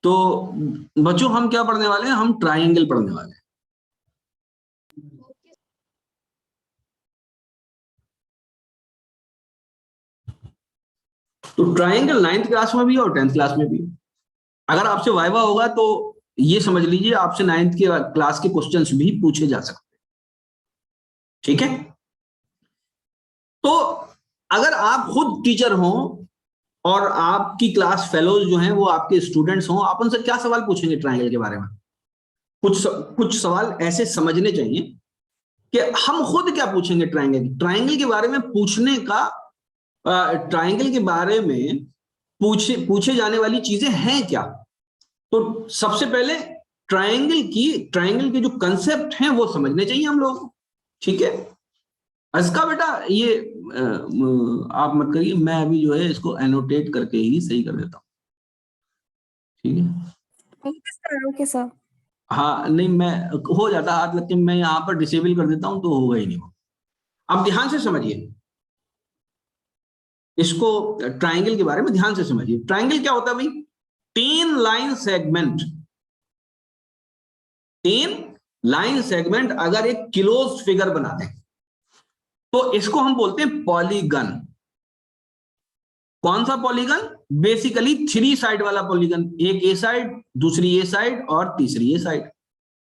तो बच्चों हम क्या पढ़ने वाले हैं, हम ट्राइंगल पढ़ने वाले हैं। तो ट्राइंगल 9th क्लास में भी और 10th क्लास में भी। अगर आपसे वाइवा होगा तो ये समझ लीजिए आपसे 9th के क्लास के क्वेश्चंस भी पूछे जा सकते हैं। ठीक है, तो अगर आप खुद टीचर हो और आपकी क्लास फेलोज जो हैं वो आपके स्टूडेंट्स हों, आप उनसे क्या सवाल पूछेंगे ट्राइंगल के बारे में? कुछ सवाल ऐसे समझने चाहिए कि हम खुद क्या पूछेंगे ट्राइंगल के बारे में पूछने का। ट्राइंगल के बारे में पूछे जाने वाली चीजें हैं क्या? तो सबसे पहले ट्राइंगल के जो कंसेप्ट हैं वो समझने चाहिए हम लोग। ठीक है, इसका बेटा ये आप मत करिए, मैं अभी जो है इसको एनोटेट करके ही सही कर देता हूं। ठीक है, ओके सर। हाँ नहीं, मैं हो जाता हाथ लग के, मैं यहाँ पर डिसेबल कर देता हूं तो होगा ही नहीं वो। अब ध्यान से समझिए इसको, ट्राइंगल के बारे में ध्यान से समझिए। ट्राइंगल क्या होता है भाई? 3 लाइन सेगमेंट, 3 लाइन सेगमेंट अगर एक क्लोज फिगर बना दें तो इसको हम बोलते हैं पॉलीगन। कौन सा पॉलीगन? बेसिकली 3 साइड वाला पॉलीगन, एक ए साइड, दूसरी ए साइड और तीसरी ए साइड,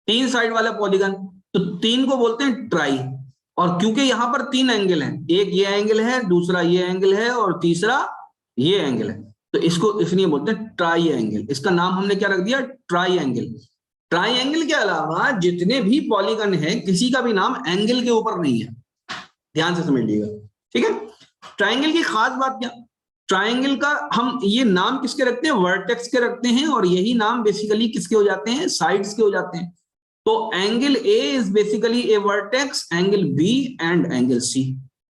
3 साइड वाला पॉलीगन। तो 3 को बोलते हैं ट्राई। और क्योंकि यहां पर 3 एंगल हैं, एक ये एंगल है, दूसरा ये एंगल है और तीसरा ये एंगल है, तो इसको इसलिए बोलते हैं ट्राई एंगल। इसका नाम हमने क्या रख दिया? Try angle. ट्राई एंगल के अलावा जितने भी पॉलीगन है किसी का भी नाम एंगल के ऊपर नहीं है, ध्यान से समझ लीजिएगा। ठीक है, ट्राइंगल की खास बात क्या? ट्राइंगल का हम ये नाम किसके रखते हैं? वर्टेक्स के रखते हैं, और यही नाम बेसिकली किसके हो जाते हैं? साइड्स के हो जाते हैं। तो angle A is basically a vertex, angle B and angle C.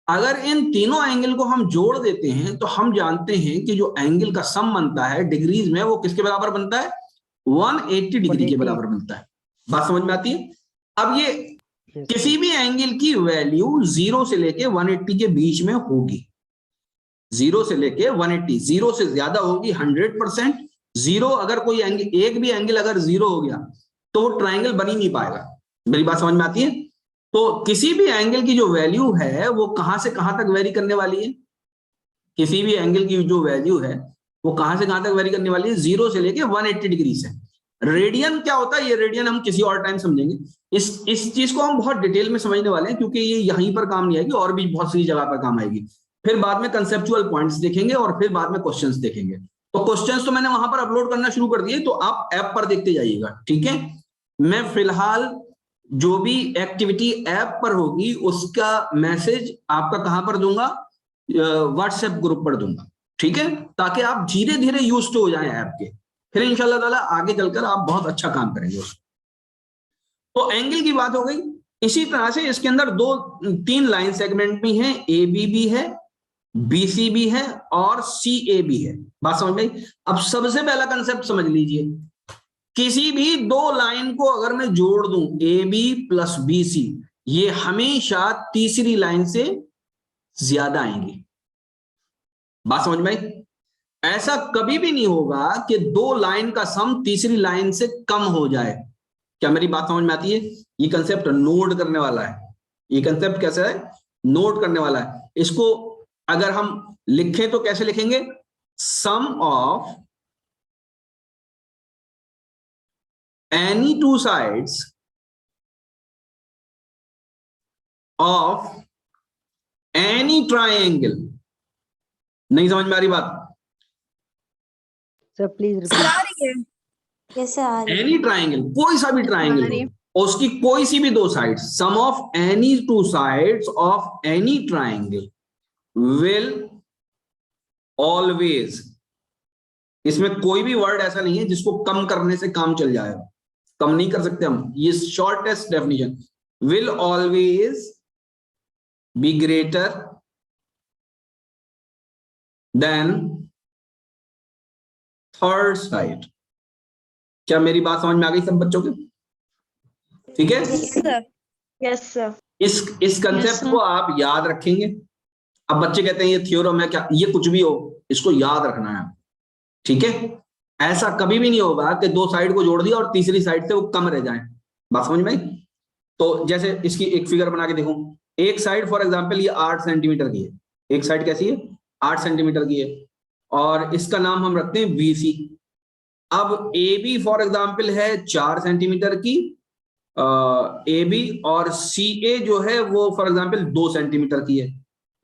अगर इन तीनों एंगल को हम जोड़ देते हैं तो हम जानते हैं कि जो एंगल का सम बनता है डिग्रीज में वो किसके बराबर बनता है? 180 डिग्री के बराबर बनता है। बात समझ में आती है? अब ये किसी भी एंगल की वैल्यू 0 से लेके 180 के बीच में होगी। 0 से लेके 180, 0 से ज्यादा होगी 100%। 0 अगर कोई एंगल, एक भी एंगल अगर 0 हो गया तो वो ट्राइंगल बन ही नहीं पाएगा। मेरी बात समझ में आती है? तो किसी भी एंगल की जो वैल्यू है वो कहां से कहां तक वेरी करने वाली है? किसी भी एंगल की जो वैल्यू है वो कहां से कहां तक वेरी करने वाली है? 0 से लेके 180 डिग्री से। रेडियन क्या होता है? ये रेडियन हम किसी और टाइम समझेंगे। इस चीज को हम बहुत डिटेल में समझने वाले हैं क्योंकि ये यहीं पर काम नहीं आएगी, और भी बहुत सी जगह पर काम आएगी। फिर बाद में कंसेप्चुअल पॉइंट्स देखेंगे और फिर बाद में क्वेश्चंस देखेंगे। तो क्वेश्चंस तो मैंने वहां पर अपलोड करना शुरू कर दिए, तो आप ऐप पर देखते जाइएगा। ठीक है, मैं फिलहाल जो भी एक्टिविटी ऐप पर होगी उसका मैसेज आपका कहां पर दूंगा? व्हाट्सएप ग्रुप पर दूंगा। ठीक है, ताकि आप धीरे धीरे यूज हो जाएं ऐप के, फिर इंशाल्लाह ताला आगे चलकर आप बहुत अच्छा काम करेंगे। तो एंगल की बात हो गई। इसी तरह से इसके अंदर 3 लाइन सेगमेंट भी हैं, ए बी भी है, बीसी भी है और सी ए भी है। बात समझ में? अब सबसे पहला कंसेप्ट समझ लीजिए, किसी भी 2 लाइन को अगर मैं जोड़ दूं A B plus B C, ये हमेशा तीसरी लाइन से ज्यादा आएंगी। बात समझ में? ऐसा कभी भी नहीं होगा कि 2 लाइन का सम तीसरी लाइन से कम हो जाए। क्या मेरी बात समझ में आती है? ये कंसेप्ट नोट करने वाला है। ये कंसेप्ट कैसा है? नोट करने वाला है। इसको अगर हम लिखें तो कैसे लिखेंगे? Sum of any 2 sides of any triangle. नहीं समझ में आ रही बात? Sir please repeat. कैसे आ रही? एनी ट्राइंगल, कोई सा भी ट्राइंगल हो, उसकी कोई सी भी 2 side, sum of any 2 sides of any triangle will always, इसमें कोई भी वर्ड ऐसा नहीं है जिसको कम करने से काम चल जाएगा, कम नहीं कर सकते हम। ये shortest definition, will always be greater than third side. क्या मेरी बात समझ में आ गई सब बच्चों के? ठीक है, यस सर। इस कंसेप्ट को आप याद रखेंगे। अब बच्चे कहते हैं ये थ्योरम है क्या? ये कुछ भी हो, इसको याद रखना है। ठीक है, ऐसा कभी भी नहीं होगा कि दो साइड को जोड़ दिया और तीसरी साइड से वो कम रह जाए। बात समझ में आई? तो जैसे इसकी एक फिगर बना के देखो, एक साइड फॉर एग्जांपल ये 8 सेंटीमीटर की है, एक साइड कैसी है 8 सेंटीमीटर की है, और इसका नाम हम रखते हैं बीसी। अब ए बी फॉर एग्जांपल है 4 सेंटीमीटर की ए बी, और सी ए जो है वो फॉर एग्जांपल 2 सेंटीमीटर की है।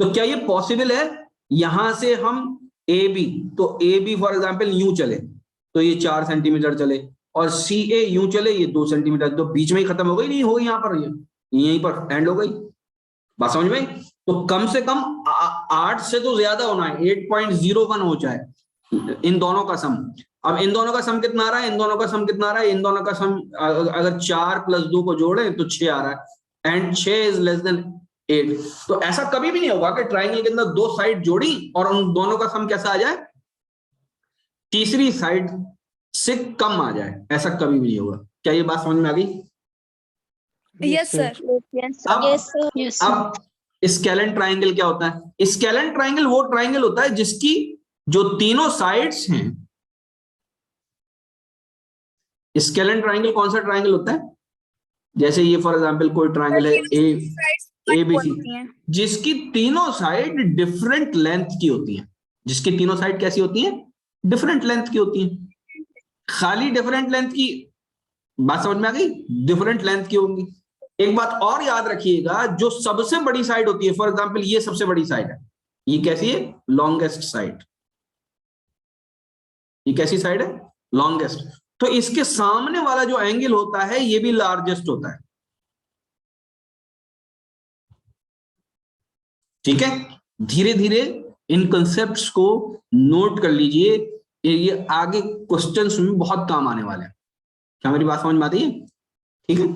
तो क्या ये पॉसिबल है यहां से हम ए बी, तो ए बी फॉर एग्जांपल यूं चले तो ये 4 सेंटीमीटर चले, और सी ए यूं चले ये 2 सेंटीमीटर, तो बीच में ही खत्म हो गई, नहीं होगी यहां पर, ये यहीं पर एंड हो गई। बात समझ में आई? तो कम से कम 8 से तो ज्यादा होना है, 8.01 हो जाए इन दोनों का सम। अब इन दोनों का सम कितना आ रहा है, इन दोनों का सम कितना आ रहा है, इन दोनों का सम अगर 4 + 2 को जोड़े तो 6 आ रहा है, एंड 6 इज लेस देन 8। तो ऐसा कभी भी नहीं होगा कि ट्राइंगल के अंदर दो साइड जोड़ी और उन दोनों का सम कैसा आ जाए, तीसरी साइड से कम आ जाए, ऐसा कभी भी नहीं होगा। क्या ये बात समझ में आ गई? Yes sir. अब स्केलेन ट्राइंगल क्या होता है? स्केलेन ट्राइंगल वो ट्राइंगल होता है जिसकी जो तीनों साइड्स हैं, स्केलेन ट्राइंगल कौन सा ट्राइंगल होता है? जैसे ये फॉर एग्जांपल कोई ट्राइंगल है ए बी सी, जिसकी तीनों साइड डिफरेंट लेंथ की होती हैं। जिसकी तीनों साइड कैसी होती हैं? डिफरेंट लेंथ की होती हैं। खाली डिफरेंट लेंथ की, बात समझ में आ गई? डिफरेंट लेंथ की होंगी। एक बात और याद रखिएगा, जो सबसे बड़ी साइड होती है, फॉर एग्जांपल ये सबसे बड़ी साइड है, ये कैसी है? Longest side. ये कैसी साइड है? लॉन्गेस्ट। तो इसके सामने वाला जो एंगल होता है ये भी लार्जेस्ट होता है। ठीक है, धीरे धीरे इन कंसेप्ट्स को नोट कर लीजिए, ये आगे क्वेश्चंस में बहुत काम आने वाले हैं। क्या मेरी बात समझ में आती है? ठीक है।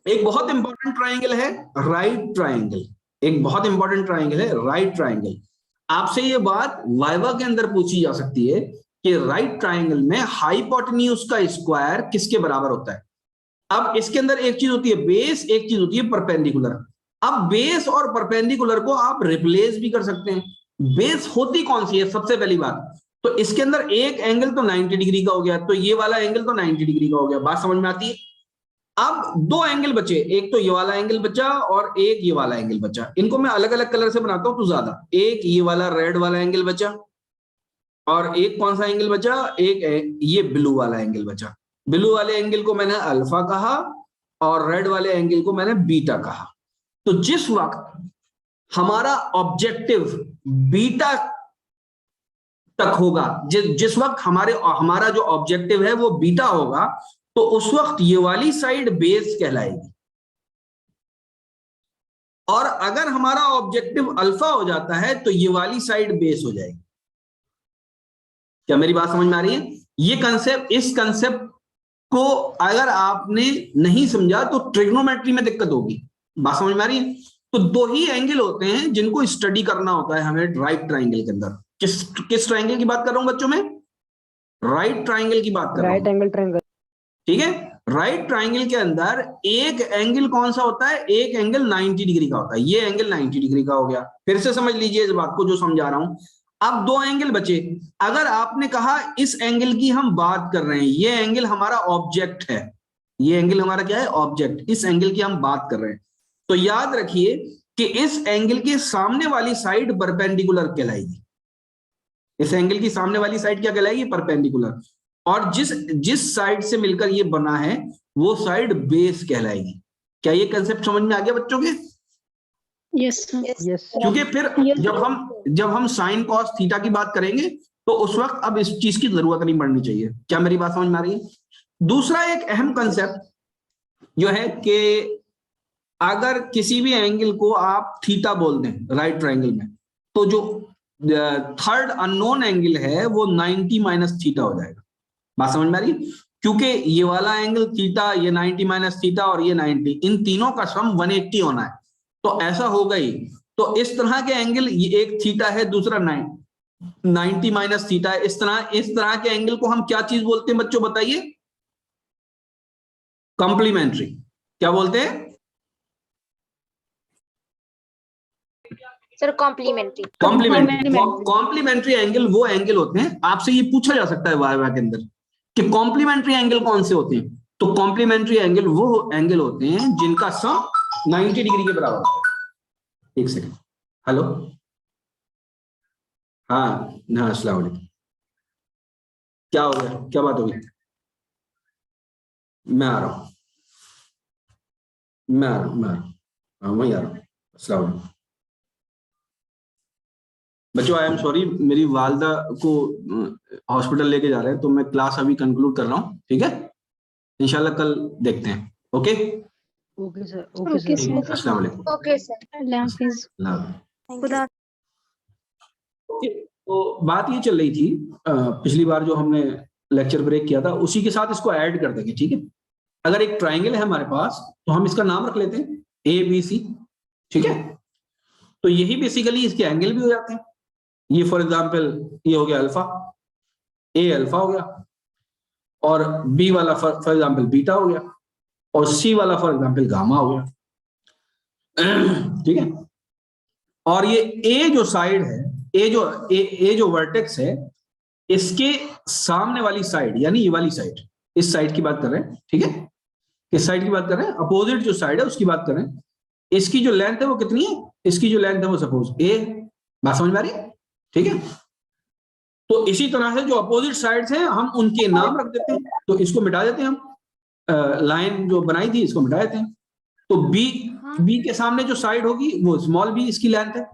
एक बहुत इंपॉर्टेंट ट्राइंगल है राइट ट्राइंगल। एक बहुत इंपॉर्टेंट ट्राइंगल है राइट ट्राइंगल। आपसे ये बात वाइवा के अंदर पूछी जा सकती है कि राइट ट्राइंगल में हाइपोटेन्यूज का स्क्वायर किसके बराबर होता है। अब इसके अंदर एक चीज होती है बेस, एक चीज होती है परपेंडिकुलर। अब बेस और परपेंडिकुलर को आप रिप्लेस भी कर सकते हैं। बेस होती कौन सी है? सबसे पहली बात तो इसके अंदर एक एंगल तो 90 डिग्री का हो गया, तो ये वाला एंगल तो 90 डिग्री का हो गया। बात समझ में आती है? अब दो एंगल बचे, एक तो ये वाला एंगल बचा और एक ये वाला एंगल बचा। इनको मैं अलग अलग कलर से बनाता हूं तो ज्यादा। एक ये वाला रेड वाला एंगल बचा, और एक कौन सा एंगल बचा? एक ये ब्लू वाला एंगल बचा। ब्लू वाले एंगल को मैंने अल्फा कहा और रेड वाले एंगल को मैंने बीटा कहा। तो जिस वक्त हमारा ऑब्जेक्टिव बीटा तक होगा, जिस वक्त हमारा जो ऑब्जेक्टिव है वो बीटा होगा, तो उस वक्त ये वाली साइड बेस कहलाएगी। और अगर हमारा ऑब्जेक्टिव अल्फा हो जाता है तो ये वाली साइड बेस हो जाएगी। क्या मेरी बात समझ में आ रही है? ये कंसेप्ट, इस कंसेप्ट को अगर आपने नहीं समझा तो ट्रिग्नोमेट्री में दिक्कत होगी। बात समझ में आ रही है? तो दो ही एंगल होते हैं जिनको स्टडी करना होता है हमें राइट ट्राइंगल के अंदर। किस ट्राइंगल की बात कर रहा हूं बच्चों में? राइट ट्राइंगल की बात कर रहा हूं। Right angle triangle. ठीक है, राइट ट्राइंगल के अंदर एक एंगल कौन सा होता है? एक एंगल 90 डिग्री का होता है। ये एंगल 90 डिग्री का हो गया। फिर से समझ लीजिए इस बात को जो समझा रहा हूं। अब दो एंगल बचे। अगर आपने कहा इस एंगल की हम बात कर रहे हैं, ये एंगल हमारा ऑब्जेक्ट है, ये एंगल हमारा क्या है? ऑब्जेक्ट। इस एंगल की हम बात कर रहे हैं, तो याद रखिए कि इस एंगल के सामने वाली साइड परपेंडिकुलर कहलाएगी। इस एंगल की सामने वाली साइड क्या कहलाएगी? परपेंडिकुलर। और जिस साइड से मिलकर ये बना है वो साइड बेस कहलाएगी। क्या ये कंसेप्ट समझ में आ गया बच्चों के? Yes yes. क्योंकि फिर जब हम साइन कॉस थीटा की बात करेंगे तो उस वक्त अब इस चीज की जरूरत नहीं पड़नी चाहिए। क्या मेरी बात समझ में आ रही है? दूसरा एक अहम कंसेप्ट जो है कि अगर किसी भी एंगल को आप थीटा बोल दें राइट ट्राइंगल में, तो जो थर्ड अननोन एंगल है वो 90 माइनस थीटा हो जाएगा। बात समझ में आ रही है? क्योंकि ये वाला एंगल थीटा, ये 90 माइनस थीटा और ये 90, इन तीनों का सम 180 होना है। तो ऐसा हो गई, तो इस तरह के एंगल, ये एक थीटा है, दूसरा 90 माइनस थीटा है। इस तरह के एंगल को हम क्या चीज बोलते हैं बच्चों, बताइए? कॉम्प्लीमेंट्री। क्या बोलते हैं? Sir complementary. कॉम्प्लीमेंट्री एंगल वो एंगल होते हैं, आपसे ये पूछा जा सकता है वाइवा के अंदर कि कॉम्प्लीमेंट्री एंगल कौन से होते हैं। तो कॉम्प्लीमेंट्री एंगल वो एंगल होते हैं जिनका सम 90 डिग्री के बराबर होता है। एक सेकंड, हेलो, हाँ हाँ, अस्सलाम वालेकुम। क्या हो गया, क्या बात होगी? मैं आ रहा हूँ, मैं आ रहा हूँ, हाँ वहीं आ रहा हूँ। अस्सलाम वालेकुम बच्चों, आई एम सॉरी, मेरी वालदा को हॉस्पिटल लेके जा रहे हैं, तो मैं क्लास अभी कंक्लूड कर रहा हूँ, ठीक है? इंशाल्लाह कल देखते हैं। Okay okay sir, okay sir. अस्सलाम वालेकुम। Okay sir. अल्लाह हाफिज। खुदा। तो बात ये चल रही थी, पिछली बार जो हमने लेक्चर ब्रेक किया था उसी के साथ इसको ऐड कर देंगे, ठीक है? अगर एक ट्राइंगल है हमारे पास तो हम इसका नाम रख लेते हैं ए बी सी, ठीक है? तो यही बेसिकली इसके एंगल भी हो जाते हैं। ये फॉर एग्जांपल ये हो गया अल्फा, ए अल्फा हो गया, और बी वाला फॉर एग्जांपल बीटा हो गया, और सी वाला फॉर एग्जांपल गामा हो गया, ठीक है? और ये ए जो साइड है, ए जो वर्टेक्स है, इसके सामने वाली साइड यानी ये वाली साइड, इस साइड की बात कर रहे हैं, ठीक है? किस साइड की बात कर रहे हैं? अपोजिट जो साइड है उसकी बात कर रहे हैं। इसकी जो लेंथ है वो कितनी है? इसकी जो लेंथ है वो सपोज ए, बात समझ में आ रही है? ठीक है? तो इसी तरह से जो अपोजिट साइड्स हैं हम उनके नाम रख देते हैं, तो इसको मिटा देते हैं हम, लाइन जो बनाई थी इसको मिटा देते हैं। तो बी के सामने जो साइड होगी वो स्मॉल बी इसकी लेंथ है,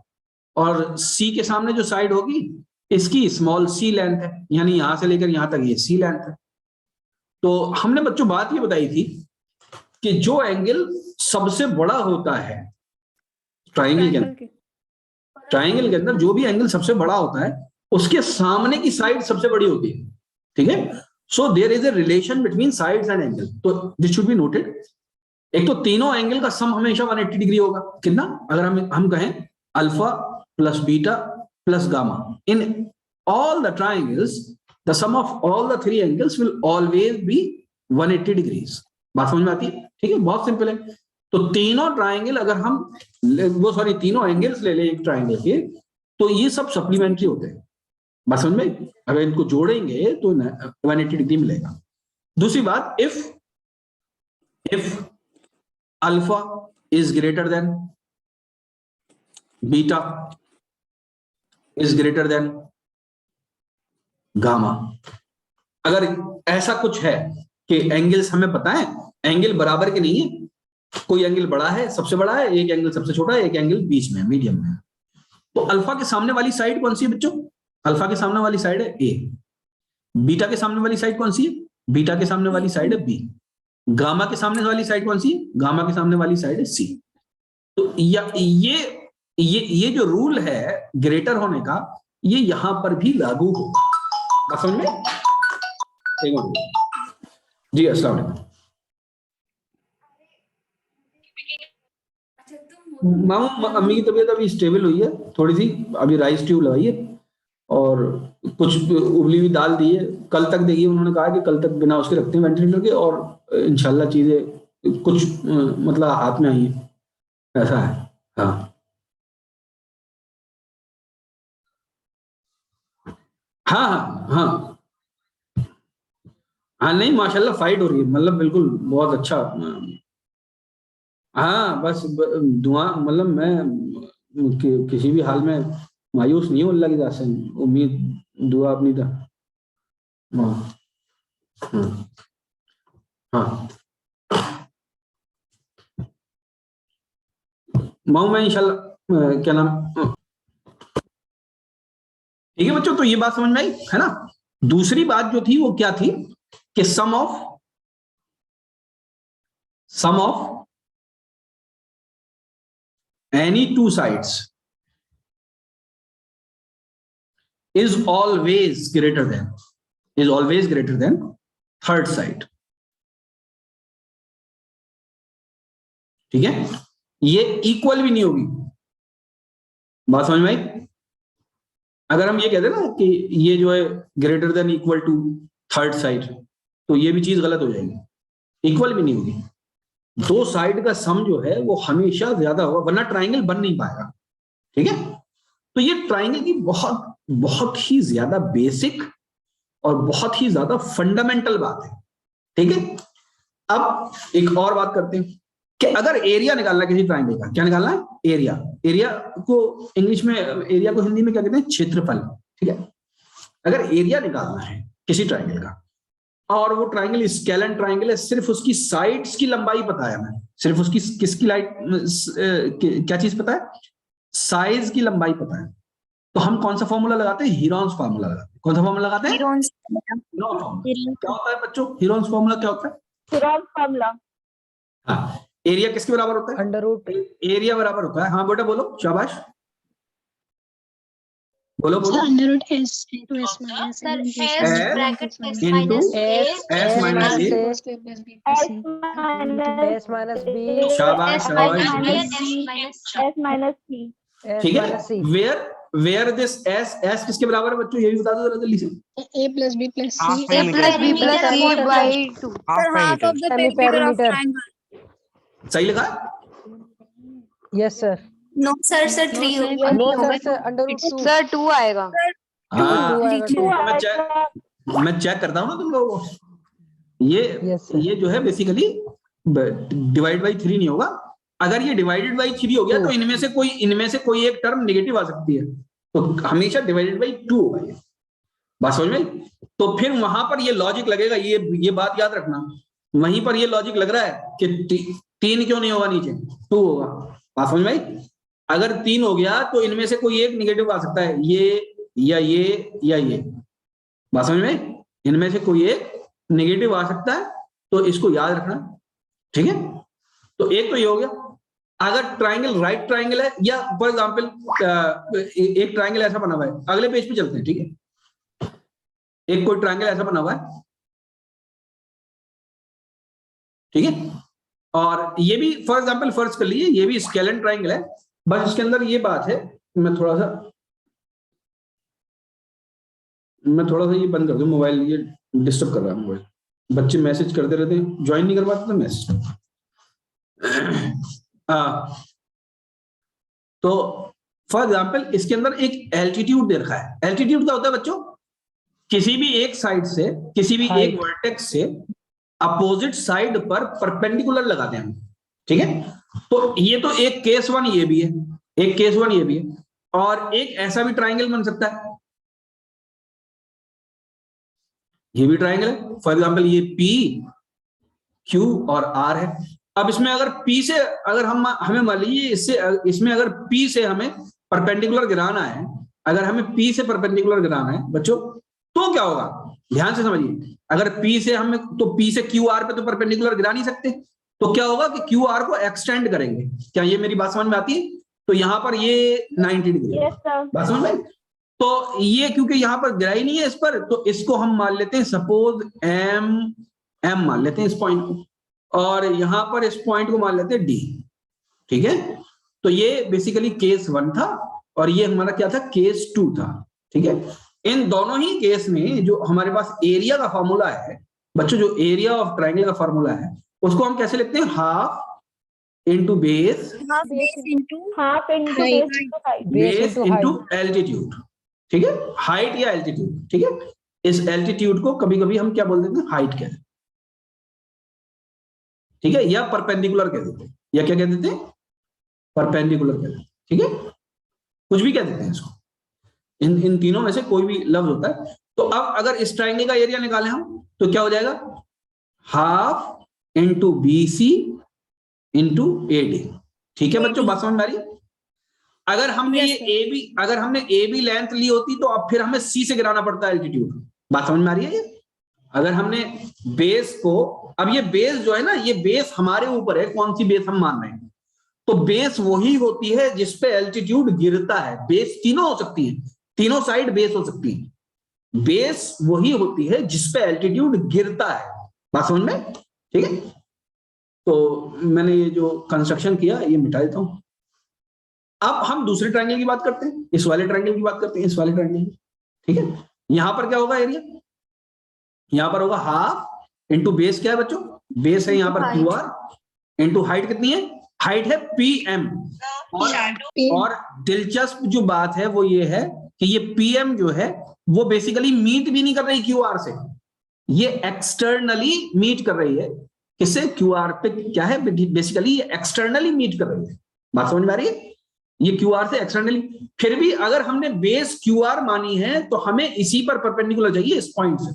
और सी के सामने जो साइड होगी इसकी स्मॉल सी लेंथ है, यानी यहां से लेकर यहां तक ये सी लेंथ है। तो हमने बच्चों बात ये बताई थी कि जो एंगल सबसे बड़ा होता है ट्राइंगल के अंदर जो भी एंगल सबसे बड़ा होता है उसके सामने की साइड सबसे बड़ी होती है, ठीक है? So there is a relation between sides and angle. तो दिस शुड बी नोटेड। एक तो तीनों एंगल का सम हमेशा 180 डिग्री होगा। कितना? अगर हम कहें alpha plus beta plus gamma, in all the triangles the sum of all the three angles will always be 180 degrees. बात समझ में आती है? ठीक है, बहुत सिंपल है। तो तीनों ट्राइंगल अगर हम तीनों एंगल्स ले लें एक ट्राइंगल के, तो ये सब सप्लीमेंट्री होते हैं। बात समझ में? अगर इनको जोड़ेंगे तो 180 डिग्री मिलेगा। दूसरी बात, if alpha is greater than beta is greater than gamma, अगर ऐसा कुछ है कि एंगल्स हमें पता है एंगल बराबर के नहीं है, कोई एंगल बड़ा है, सबसे बड़ा है, एक एंगल सबसे छोटा है, एक एंगल बीच में मीडियम में, तो अल्फा के सामने वाली साइड कौन सी है बच्चों? अल्फा के सामने वाली साइड है ए। बीटा के सामने वाली साइड कौन सी है? बीटा के सामने वाली साइड है बी। गामा के सामने वाली साइड कौन सी है? गामा के सामने वाली साइड है सी। तो ये जो रूल है ग्रेटर होने का, ये यहां पर भी लागू होगा। समझ में? एक मिनट जी, अस्सलाम वालेकुम। मामू, अम्मी की तबीयत अभी स्टेबल हुई है थोड़ी सी, अभी राइस ट्यूब लगाई है और कुछ उबली हुई दाल दी है, कल तक देगी। उन्होंने कहा कि कल तक बिना उसके रखते हैं वेंटिलेटर के, और इंशाल्लाह चीजें कुछ मतलब हाथ में आई है, ऐसा है। हाँ हाँ हाँ हाँ हाँ, नहीं माशाल्लाह फाइट हो रही है, मतलब बिल्कुल बहुत अच्छा। हाँ बस दुआ, मतलब मैं किसी भी हाल में मायूस नहीं हूँ, अल्लाह की जात से उम्मीद दुआ अपनी था। हाँ हाँ माऊ, मैं इंशाल्लाह क्या नाम, ठीक है बच्चों? तो ये बात समझ में आई है ना? दूसरी बात जो थी वो क्या थी कि sum of any two sides is always greater than third side। ठीक है? ये इक्वल भी नहीं होगी। बात समझ में आई? अगर हम ये कहते हैं ना कि ये जो है greater than equal to third side, तो ये भी चीज गलत हो जाएगी, इक्वल भी नहीं होगी। दो साइड का सम जो है वो हमेशा ज्यादा होगा, वरना ट्राइंगल बन नहीं पाएगा। ठीक है? तो ये ट्राइंगल की बहुत बहुत ही ज्यादा बेसिक और बहुत ही ज्यादा फंडामेंटल बात है, ठीक है। अब एक और बात करते हैं कि अगर एरिया निकालना है किसी ट्राइंगल का, क्या निकालना है? एरिया। एरिया को इंग्लिश में, एरिया को हिंदी में क्या कहते हैं? क्षेत्रफल, ठीक है। अगर एरिया निकालना है किसी ट्राइंगल का और वो ट्राइंगल स्केलन ट्राइंगल है, सिर्फ उसकी साइड्स की लंबाई पता है हमें, सिर्फ उसकी किसकी लाइट क्या चीज पता है? साइज की लंबाई पता है, तो हम कौन सा फॉर्मूला लगाते हैं? हीरोन्स फॉर्मूला लगाते हैं। कौन सा फॉर्मूला लगाते हैं? Heron's Heron's formula. क्या होता है बच्चों हीरोन्स फॉर्मूला? क्या होता है? Heron's formula. हाँ, एरिया किसके बराबर होता है? अंडर रूट एरिया बराबर होता है। हाँ बेटा बोलो, शाबाश, बोलो बोलो। Under root S into S minus Sir, N S bracket S into minus A. S minus A। S minus S minus B शाबाश S शाबाश। minus B. S minus C. ठीक है। वेयर दिस एस, एस किसके बराबर है बच्चों? ये भी बता दो जरा जल्दी से। A plus B plus Half C perimeter. A plus B plus C by 2. Half perimeter. perimeter. सही लिखा? Yes sir No sir, sir 3 no sir under root 2 Sir 2 आएगा. हाँ, two मैं चेक करता हूँ ना तुम लोगों को। ये Yes, sir. ये जो है बेसिकली डिवाइड बाई 3 नहीं होगा। अगर ये डिवाइडेड बाई 3 हो गया तो इनमें से कोई एक टर्म नेगेटिव आ सकती है, तो हमेशा डिवाइडेड बाई 2 होगा ये। बात समझ में? तो फिर वहां पर ये लॉजिक लगेगा, ये बात याद रखना, वहीं पर ये लॉजिक लग रहा है कि 3 क्यों नहीं होगा, नीचे 2 होगा। बात समझ में? अगर 3 हो गया तो इनमें से कोई एक नेगेटिव आ सकता है, ये या ये या ये। बात समझ में? इनमें से कोई एक नेगेटिव आ सकता है, तो इसको याद रखना, ठीक है। तो एक तो ये हो गया। अगर ट्राइंगल राइट ट्राइंगल है, या फॉर एग्जांपल एक ट्राइंगल ऐसा बना हुआ है, अगले पेज पे चलते हैं, ठीक है। एक कोई ट्राइंगल ऐसा बना हुआ है, ठीक है, और ये भी फॉर एग्जांपल फर्ज कर लीजिए ये भी स्केलन ट्राइंगल है, बस इसके अंदर ये बात है, मैं थोड़ा सा ये बंद कर दूं, मोबाइल ये डिस्टर्ब कर रहा है मोबाइल, बच्चे मैसेज करते रहते हैं, ज्वाइन नहीं कर पाते तो मैसेज। तो फॉर एग्जांपल इसके अंदर एक एल्टीट्यूड दे रखा है। एल्टीट्यूड क्या होता है बच्चों? किसी भी एक साइड से, किसी भी एक वर्टेक्स से अपोजिट साइड पर परपेंडिकुलर लगाते हैं हम, ठीक है। तो ये तो एक केस 1 ये भी है, एक केस 1 ये भी है, और एक ऐसा भी ट्राइंगल बन सकता है, ये भी ट्राइंगल है। फॉर एग्जांपल ये P, Q और R है। अब इसमें अगर P से, अगर हमें मान लीजिए इसमें अगर P से हमें परपेंडिकुलर गिराना है, अगर हमें P से परपेंडिकुलर गिराना है बच्चों, तो क्या होगा? ध्यान से समझिए। अगर P से हमें, तो P से QR पे तो परपेंडिकुलर गिरा नहीं सकते, तो क्या होगा कि QR को एक्सटेंड करेंगे। क्या ये मेरी बात समझ में आती है? तो यहां पर ये 90 डिग्री, बात समझ में? तो ये क्योंकि यहां पर गिरा ही नहीं है इस पर, तो इसको हम मान लेते हैं, सपोज M मान लेते हैं इस पॉइंट को, और यहां पर इस पॉइंट को मान लेते हैं D, ठीक है। तो ये बेसिकली केस 1 था, और ये हमारा क्या था? केस 2 था, ठीक है। इन दोनों ही केस में जो हमारे पास एरिया का फॉर्मूला है बच्चों, जो एरिया ऑफ ट्राइंगल का फॉर्मूला है, उसको हम कैसे लिखते हैं? Half into base into altitude, ठीक है, हाइट या एल्टीट्यूड, ठीक है। इस एल्टीट्यूड को कभी कभी हम क्या बोल देते हैं? हाइट कहते हैं, ठीक है, या परपेंडिकुलर कह देते हैं, या क्या कह देते हैं? परपेंडिकुलर कह देते हैं, ठीक है, कुछ भी कह देते हैं इसको, इन तीनों में से कोई भी लफ्ज होता है। तो अब अगर इस ट्राइंगल का एरिया निकालें हम, तो क्या हो जाएगा? Half into BC into AD, ठीक है बच्चों, बात समझ में आ रही है? अगर हमने ये AB लेंथ ली होती तो अब फिर हमें C से गिराना पड़ता है एल्टीट्यूड, बात समझ में आ रही है? ये अगर हमने बेस को, अब ये बेस जो है ना, ये बेस हमारे ऊपर है, कौन सी बेस हम मान रहे हैं। तो बेस वही होती है जिसपे एल्टीट्यूड गिरता है। बेस तीनों हो सकती है, तीनों साइड बेस हो सकती है। बेस वही होती है जिसपे एल्टीट्यूड गिरता है, बात समझ में? ठीक है। तो मैंने ये जो कंस्ट्रक्शन किया ये मिटा देता हूं। अब हम दूसरे ट्रायंगल की बात करते हैं, इस वाले ट्रायंगल की बात करते हैं, इस वाले ट्रायंगल की। ठीक है, यहां पर क्या होगा एरिया? यहां पर होगा हाफ इंटू बेस, क्या है बच्चों? बेस है यहां पर QR इंटू हाइट कितनी है? हाइट है PM, और दिलचस्प जो बात है वो ये है कि ये पीएम जो है वो बेसिकली मीट भी नहीं कर रही क्यूआर से, ये एक्सटर्नली मीट कर रही है। किससे? क्यूआर पे क्या है बेसिकली ये एक्सटर्नली मीट कर रही है। बात समझ में आ रही है? ये क्यूआर से एक्सटर्नली, फिर भी अगर हमने बेस क्यूआर मानी है तो हमें इसी पर परपेंडिकुलर चाहिए इस पॉइंट से।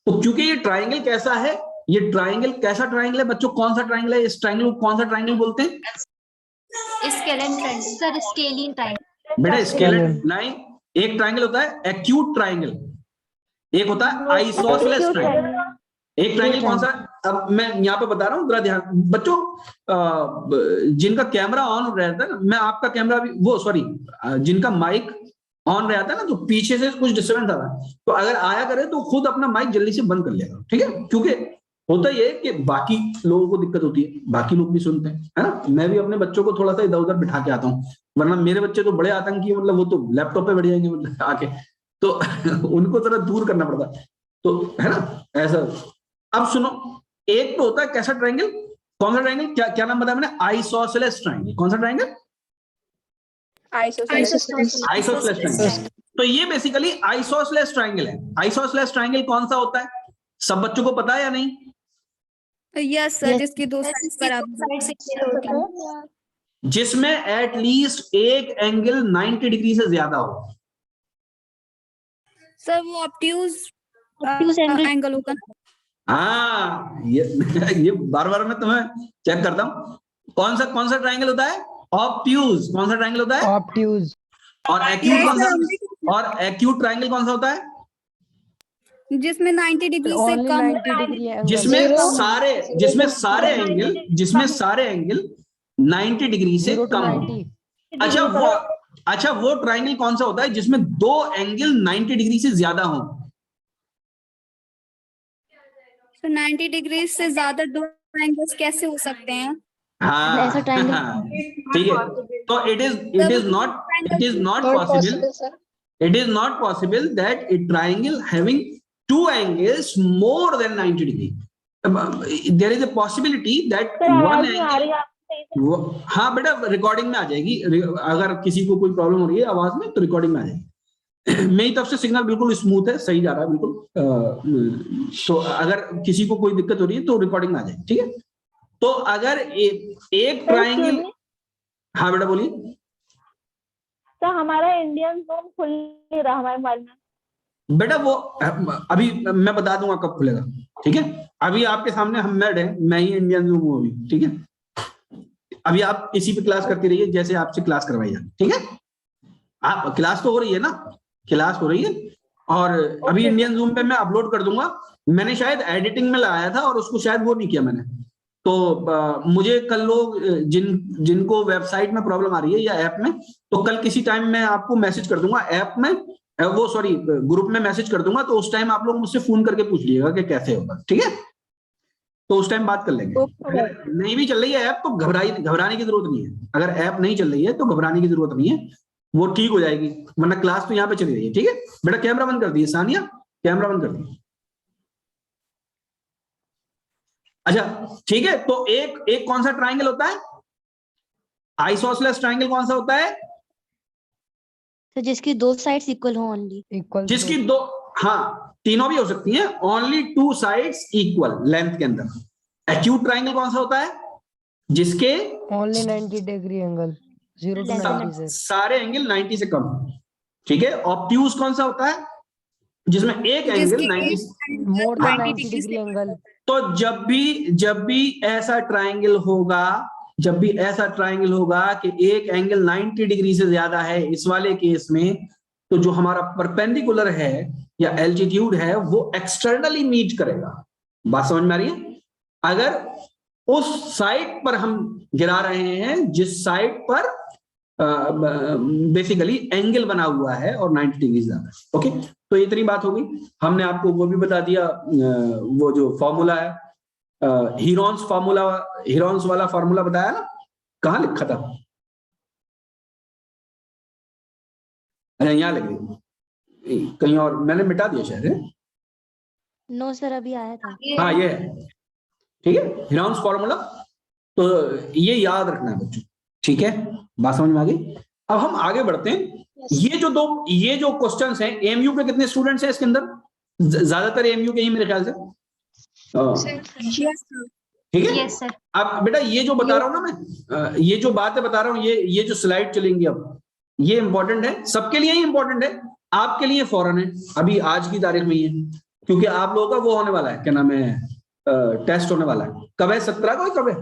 तो क्योंकि ये ट्राइंगल कैसा है, ये ट्राइंगल कैसा ट्राइंगल है बच्चों, कौन सा ट्राइंगल है? इस ट्राइंगल को कौन सा ट्राइंगल बोलते हैं? Scalene triangle sir, scalene triangle. बेटा स्केलेन नहीं, एक ट्राइंगल होता है एक्यूट ट्राइंगल, एक होता है आइसोसेलेस ट्राइंगल। एक ट्राइंगल कौन सा? अब मैं यहाँ पे बता रहा हूँ, जरा ध्यान बच्चों, जिनका कैमरा ऑन रहता है ना, मैं आपका कैमरा भी वो सॉरी जिनका माइक ऑन रहता है ना, तो पीछे से कुछ डिस्टर्बेंस आ रहा है, तो अगर आया करे तो खुद अपना माइक जल्दी से बंद कर लिया, ठीक है? क्योंकि होता ये कि बाकी लोगों को दिक्कत होती है, बाकी लोग भी सुनते हैं, है ना। मैं भी अपने बच्चों को थोड़ा सा इधर उधर बिठा के आता हूँ, वरना मेरे बच्चे तो बड़े आतंकी, मतलब वो तो लैपटॉप पे बैठ जाएंगे मतलब आके, तो उनको जरा दूर करना पड़ता है, तो है ना ऐसा। अब सुनो, एक तो होता है कैसा ट्राइंगल, कौन सा ट्राइंगल, क्या क्या नाम बताया मैंने? Isosceles triangle. कौन सा ट्राइंगल? Isosceles triangle. तो ये बेसिकली आइसोसेलेस ट्राइंगल है। आइसोसेलेस ट्राइंगल कौन सा होता है, सब बच्चों को पता है या नहीं? यस सर, जिसकी दो साइड बराबर, जिसमें एटलीस्ट एक एंगल 90 डिग्री से ज्यादा हो। सर वो ऑब्ट्यूज एंगल होगा ना। हाँ, ये बार बार मैं तुम्हें चेक करता हूँ। कौन सा ट्राइंगल होता है? ऑब्ट्यूज। कौन सा ट्राइंगल होता है? ऑब्ट्यूज। और एक्यूट कौन सा? और एक्यूट ट्राइंगल कौन सा होता है? जिसमें 90 डिग्री से कम, 90 डिग्री एंगल। जिसमें सारे एंगल 90 डिग्री से कम हो। अच्छा वो ट्राइंगल कौन सा होता है जिसमें दो एंगल 90 डिग्री से ज्यादा हो? तो 90 डिग्री से ज्यादा दो एंगल्स कैसे हो सकते हैं? हाँ, ऐसा triangle। ठीक है। तो it is not possible that a triangle having two angles more than 90 degree. There is a possibility that one angle, हाँ बेटा रिकॉर्डिंग में आ जाएगी, अगर किसी को कोई प्रॉब्लम हो रही है आवाज में तो रिकॉर्डिंग में आ जाएगी। मेरी तरफ से सिग्नल बिल्कुल स्मूथ है, सही जा रहा है बिल्कुल। तो अगर किसी को कोई दिक्कत हो रही है तो रिकॉर्डिंग में आ जाएगी, ठीक है? तो अगर एक ट्राइंगल, हाँ बेटा बोलिए। तो हमारा इंडियन जोन खुल नहीं रहा हमारे मोबाइल में। बेटा वो अभी मैं बता दूंगा कब खुलेगा, ठीक है? अभी आपके सामने हम मेड है, मैं ही इंडियन जूम हूँ अभी, ठीक है? अभी आप इसी पे क्लास करती रहिए जैसे आपसे क्लास करवाई जाए, ठीक है? आप क्लास तो हो रही है ना, क्लास हो रही है, और अभी इंडियन जूम पे मैं अपलोड कर दूंगा। मैंने शायद एडिटिंग में लगाया था और उसको शायद वो नहीं किया मैंने, तो मुझे कल लोग जिनको वेबसाइट में प्रॉब्लम आ रही है या ऐप में, तो कल किसी टाइम मैं आपको मैसेज कर दूंगा ऐप में, वो सॉरी ग्रुप में मैसेज कर दूंगा, तो उस टाइम आप लोग मुझसे फोन करके पूछ लीजिएगा कि कैसे होगा, ठीक है? तो उस टाइम बात कर लेंगे। अगर नहीं भी चल रही है ऐप तो घबराने की जरूरत नहीं है। अगर ऐप नहीं चल रही है तो घबराने की जरूरत नहीं है, वो ठीक हो जाएगी, वरना क्लास तो यहाँ पे चली रही है, ठीक है? बेटा कैमरा बंद कर दिए, सानिया कैमरा बंद कर दिए। अच्छा ठीक है, तो एक कौन सा ट्राइंगल होता है? आइसोसेलेस ट्राइंगल कौन सा होता है? तो जिसकी दो साइड्स इक्वल हो ओनली। इक्वल, जिसकी दो, हाँ तीनों भी हो सकती हैं, only two sides equal length के अंदर। एक्यूट ट्राइंगल कौन सा होता है? जिसके ओनली 90 डिग्री एंगल, 0 to 90 से सारे एंगल 90 से कम, ठीक है? ऑब्ट्यूज कौन सा होता है? जिसमें एक एंगल 90 मोर देन 90 डिग्री एंगल। तो जब भी ऐसा ट्राइंगल होगा, जब भी ऐसा ट्राइंगल होगा कि एक एंगल 90 डिग्री से ज्यादा है, इस वाले केस में, तो जो हमारा परपेंडिकुलर है या एल्टीट्यूड है वो एक्सटर्नली मीट करेगा। बात समझ में आ रही है? अगर उस साइड पर हम गिरा रहे हैं जिस साइड पर बेसिकली एंगल बना हुआ है और 90 डिग्री ज्यादा है, ओके? तो इतनी बात हो गई। हमने आपको वो भी बता दिया, वो जो फॉर्मूला है हीरोन्स वाला फॉर्मूला बताया ना, कहाँ लिखा था? अच्छा यहाँ लिख दिया, कहीं और मैंने मिटा दिया शायद। नो सर, अभी आया था। हाँ ये है, ठीक है, हीरोन्स फॉर्मूला। तो ये याद रखना है बच्चों, ठीक है, बात समझ में आ गई। अब हम आगे बढ़ते हैं। ये जो क्वेश्चंस हैं, एएमयू के कितने स्टूडेंट्स हैं इसके अंदर? ज्यादातर एएमयू के ही मेरे ख्याल से। Yes, sir. ठीक है। Yes sir. अब बेटा ये जो बता रहा हूं ना मैं, ये जो बातें बता रहा हूं, ये जो स्लाइड चलेंगी अब, ये इंपॉर्टेंट है, सबके लिए ही इंपॉर्टेंट है, आपके लिए फौरन है, अभी आज की तारीख में ही है, क्योंकि आप लोगों का वो होने वाला है, क्या नाम है, टेस्ट होने वाला है। कब है? 17 को? कब है?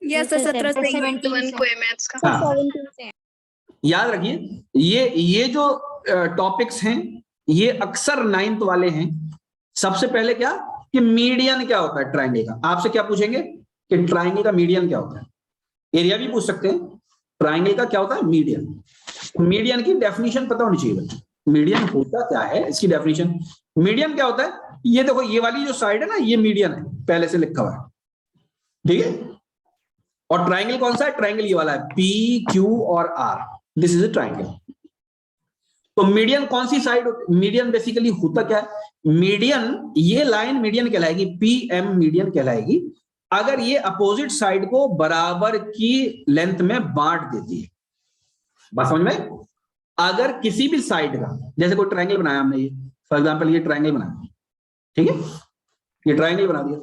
Yes, sir. 17 से 17 को है मैथ्स का। हाँ। 17 से। याद रखिए, ये जो टॉपिक्स हैं, ये अक्सर 9th वाले हैं। सबसे पहले क्या कि मीडियन क्या होता है ट्रायंगल का, आपसे क्या पूछेंगे कि ट्रायंगल का मीडियन क्या होता है, एरिया भी पूछ सकते हैं, ट्रायंगल का क्या होता है मीडियन। मीडियन की डेफिनेशन पता होनी चाहिए बच्चों, मीडियन होता क्या है, इसकी डेफिनेशन। मीडियन क्या होता है, ये देखो, ये वाली जो साइड है ना, ये मीडियन है, पहले से लिखा हुआ है, ठीक है। और ट्रायंगल कौन सा है? ट्रायंगल ये वाला है, पी क्यू और R, this is a triangle. तो मीडियन कौन सी साइड? मीडियन बेसिकली होता क्या है, मीडियन, ये लाइन मीडियन कहलाएगी, पीएम मीडियन कहलाएगी अगर ये अपोजिट साइड को बराबर की लेंथ में बांट देती है। बात समझ में? अगर किसी भी साइड का, जैसे कोई ट्रायंगल बनाया हमने, ये फॉर एग्जांपल ये ट्रायंगल बनाया, ठीक है, ये ट्रायंगल बना दिया।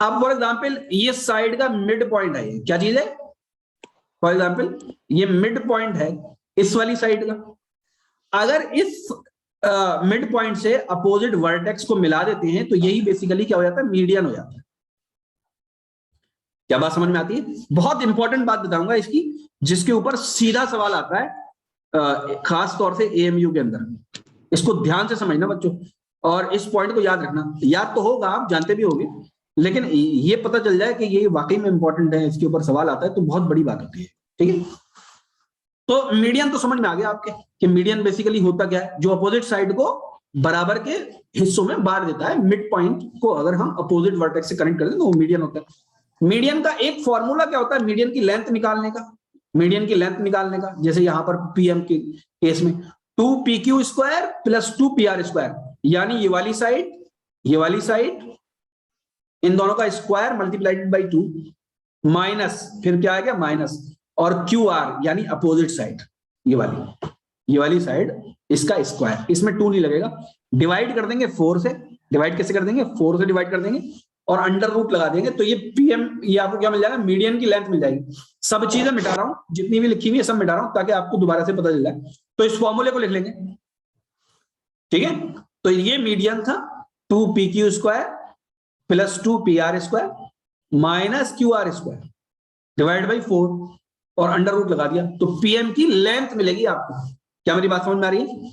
अब फॉर एग्जांपल ये साइड का मिड पॉइंट है, ये क्या चीज है? फॉर एग्जांपल ये मिड पॉइंट है इस वाली साइड का, अगर इस मिड पॉइंट से अपोजिट वर्टेक्स को मिला देते हैं तो यही बेसिकली क्या हो जाता है? मीडियन हो जाता है। क्या बात समझ में आती है? बहुत इंपॉर्टेंट बात बताऊंगा इसकी, जिसके ऊपर सीधा सवाल आता है खास तौर से एएमयू के अंदर। इसको ध्यान से समझना बच्चों, और इस पॉइंट को याद रखना। याद तो होगा, आप जानते भी होंगे, लेकिन ये पता चल जाए कि ये वाकई में इंपॉर्टेंट है, इसके ऊपर सवाल आता है तो बहुत बड़ी बात होती है, ठीक है। तो मीडियन तो समझ में आ गया आपके कि मीडियन बेसिकली होता क्या है, जो अपोजिट साइड को बराबर के हिस्सों में बांट देता है। मिड पॉइंट को अगर हम अपोजिट वर्टेक्स से कनेक्ट कर दें तो वो मीडियन होता है। मीडियन का एक फॉर्मूला क्या होता है मीडियन की लेंथ निकालने का? मीडियन की लेंथ निकालने का, जैसे यहां पर पीएम के केस में 2pq square plus 2pr square, यानी ये वाली साइड इन दोनों का स्क्वायर मल्टीप्लाइड बाई 2 माइनस, फिर क्या आ गया माइनस, और क्यू आर यानी अपोजिट साइड, ये वाली साइड, इसका स्क्वायर, इसमें 2 नहीं लगेगा, डिवाइड कर देंगे 4 से। डिवाइड कैसे कर देंगे? 4 से डिवाइड कर देंगे और अंडर रूट लगा देंगे, तो ये पीएम, ये आपको क्या मिल जाएगा? मीडियन की लेंथ मिल जाएगी। सब चीजें मिटा रहा हूं, जितनी भी लिखी हुई है सब मिटा रहा हूं ताकि आपको दोबारा से पता चल जाए। तो इस फॉर्मूले को लिख लेंगे, ठीक है। तो ये मीडियन था 2pq square plus 2pr square minus qr square divide by 4 और अंडर रूट लगा दिया, तो पीएम की लेंथ मिलेगी आपको। क्या मेरी बात समझ में आ रही है?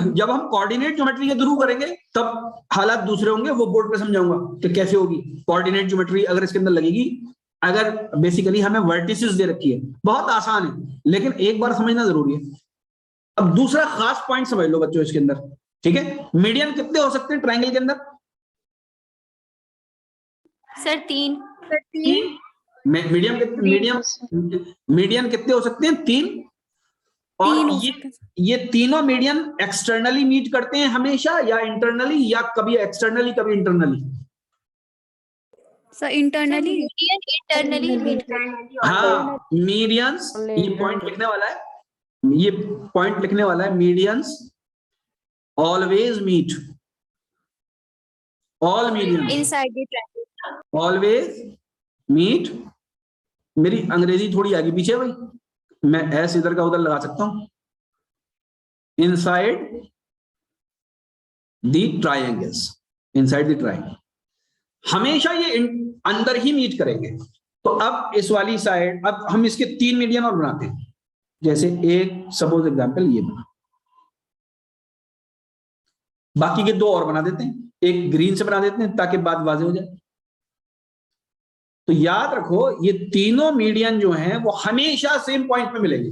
जब हम कोऑर्डिनेट ज्योमेट्री के थ्रू करेंगे तब हालात दूसरे होंगे, वो बोर्ड पे समझाऊंगा कि कैसे होगी कोऑर्डिनेट ज्योमेट्री अगर इसके अंदर लगेगी। अगर बेसिकली हमें वर्टिसेस दे रखी है, बहुत आसान है, लेकिन एक बार समझना जरूरी है। अब दूसरा खास पॉइंट समझ लो बच्चों इसके अंदर, ठीक है। मीडियन कितने हो सकते हैं ट्रायंगल के अंदर? सर 3। मीडियम कितने हो सकते हैं? 3। और ये तीनों मीडियन एक्सटर्नली मीट करते हैं हमेशा, या इंटरनली, या कभी एक्सटर्नली कभी इंटरनली? Sir internally. हाँ, मीडियंस, ये पॉइंट लिखने वाला है, ये पॉइंट लिखने वाला है, medians always meet, all medians inside the triangle always meet. मेरी अंग्रेजी थोड़ी आगे पीछे भाई, मैं ऐसे इधर का उधर लगा सकता हूं। Inside the triangles, inside the triangle, हमेशा ये अंदर ही मीट करेंगे। तो अब इस वाली साइड, अब हम इसके 3 मीडियन और बनाते हैं, जैसे एक सपोज एग्जांपल ये बना, बाकी के 2 और बना देते हैं, एक ग्रीन से बना देते हैं ताकि बात वाज़ेह हो जाए। तो याद रखो ये तीनों मीडियन जो हैं वो हमेशा सेम पॉइंट पे मिलेंगे।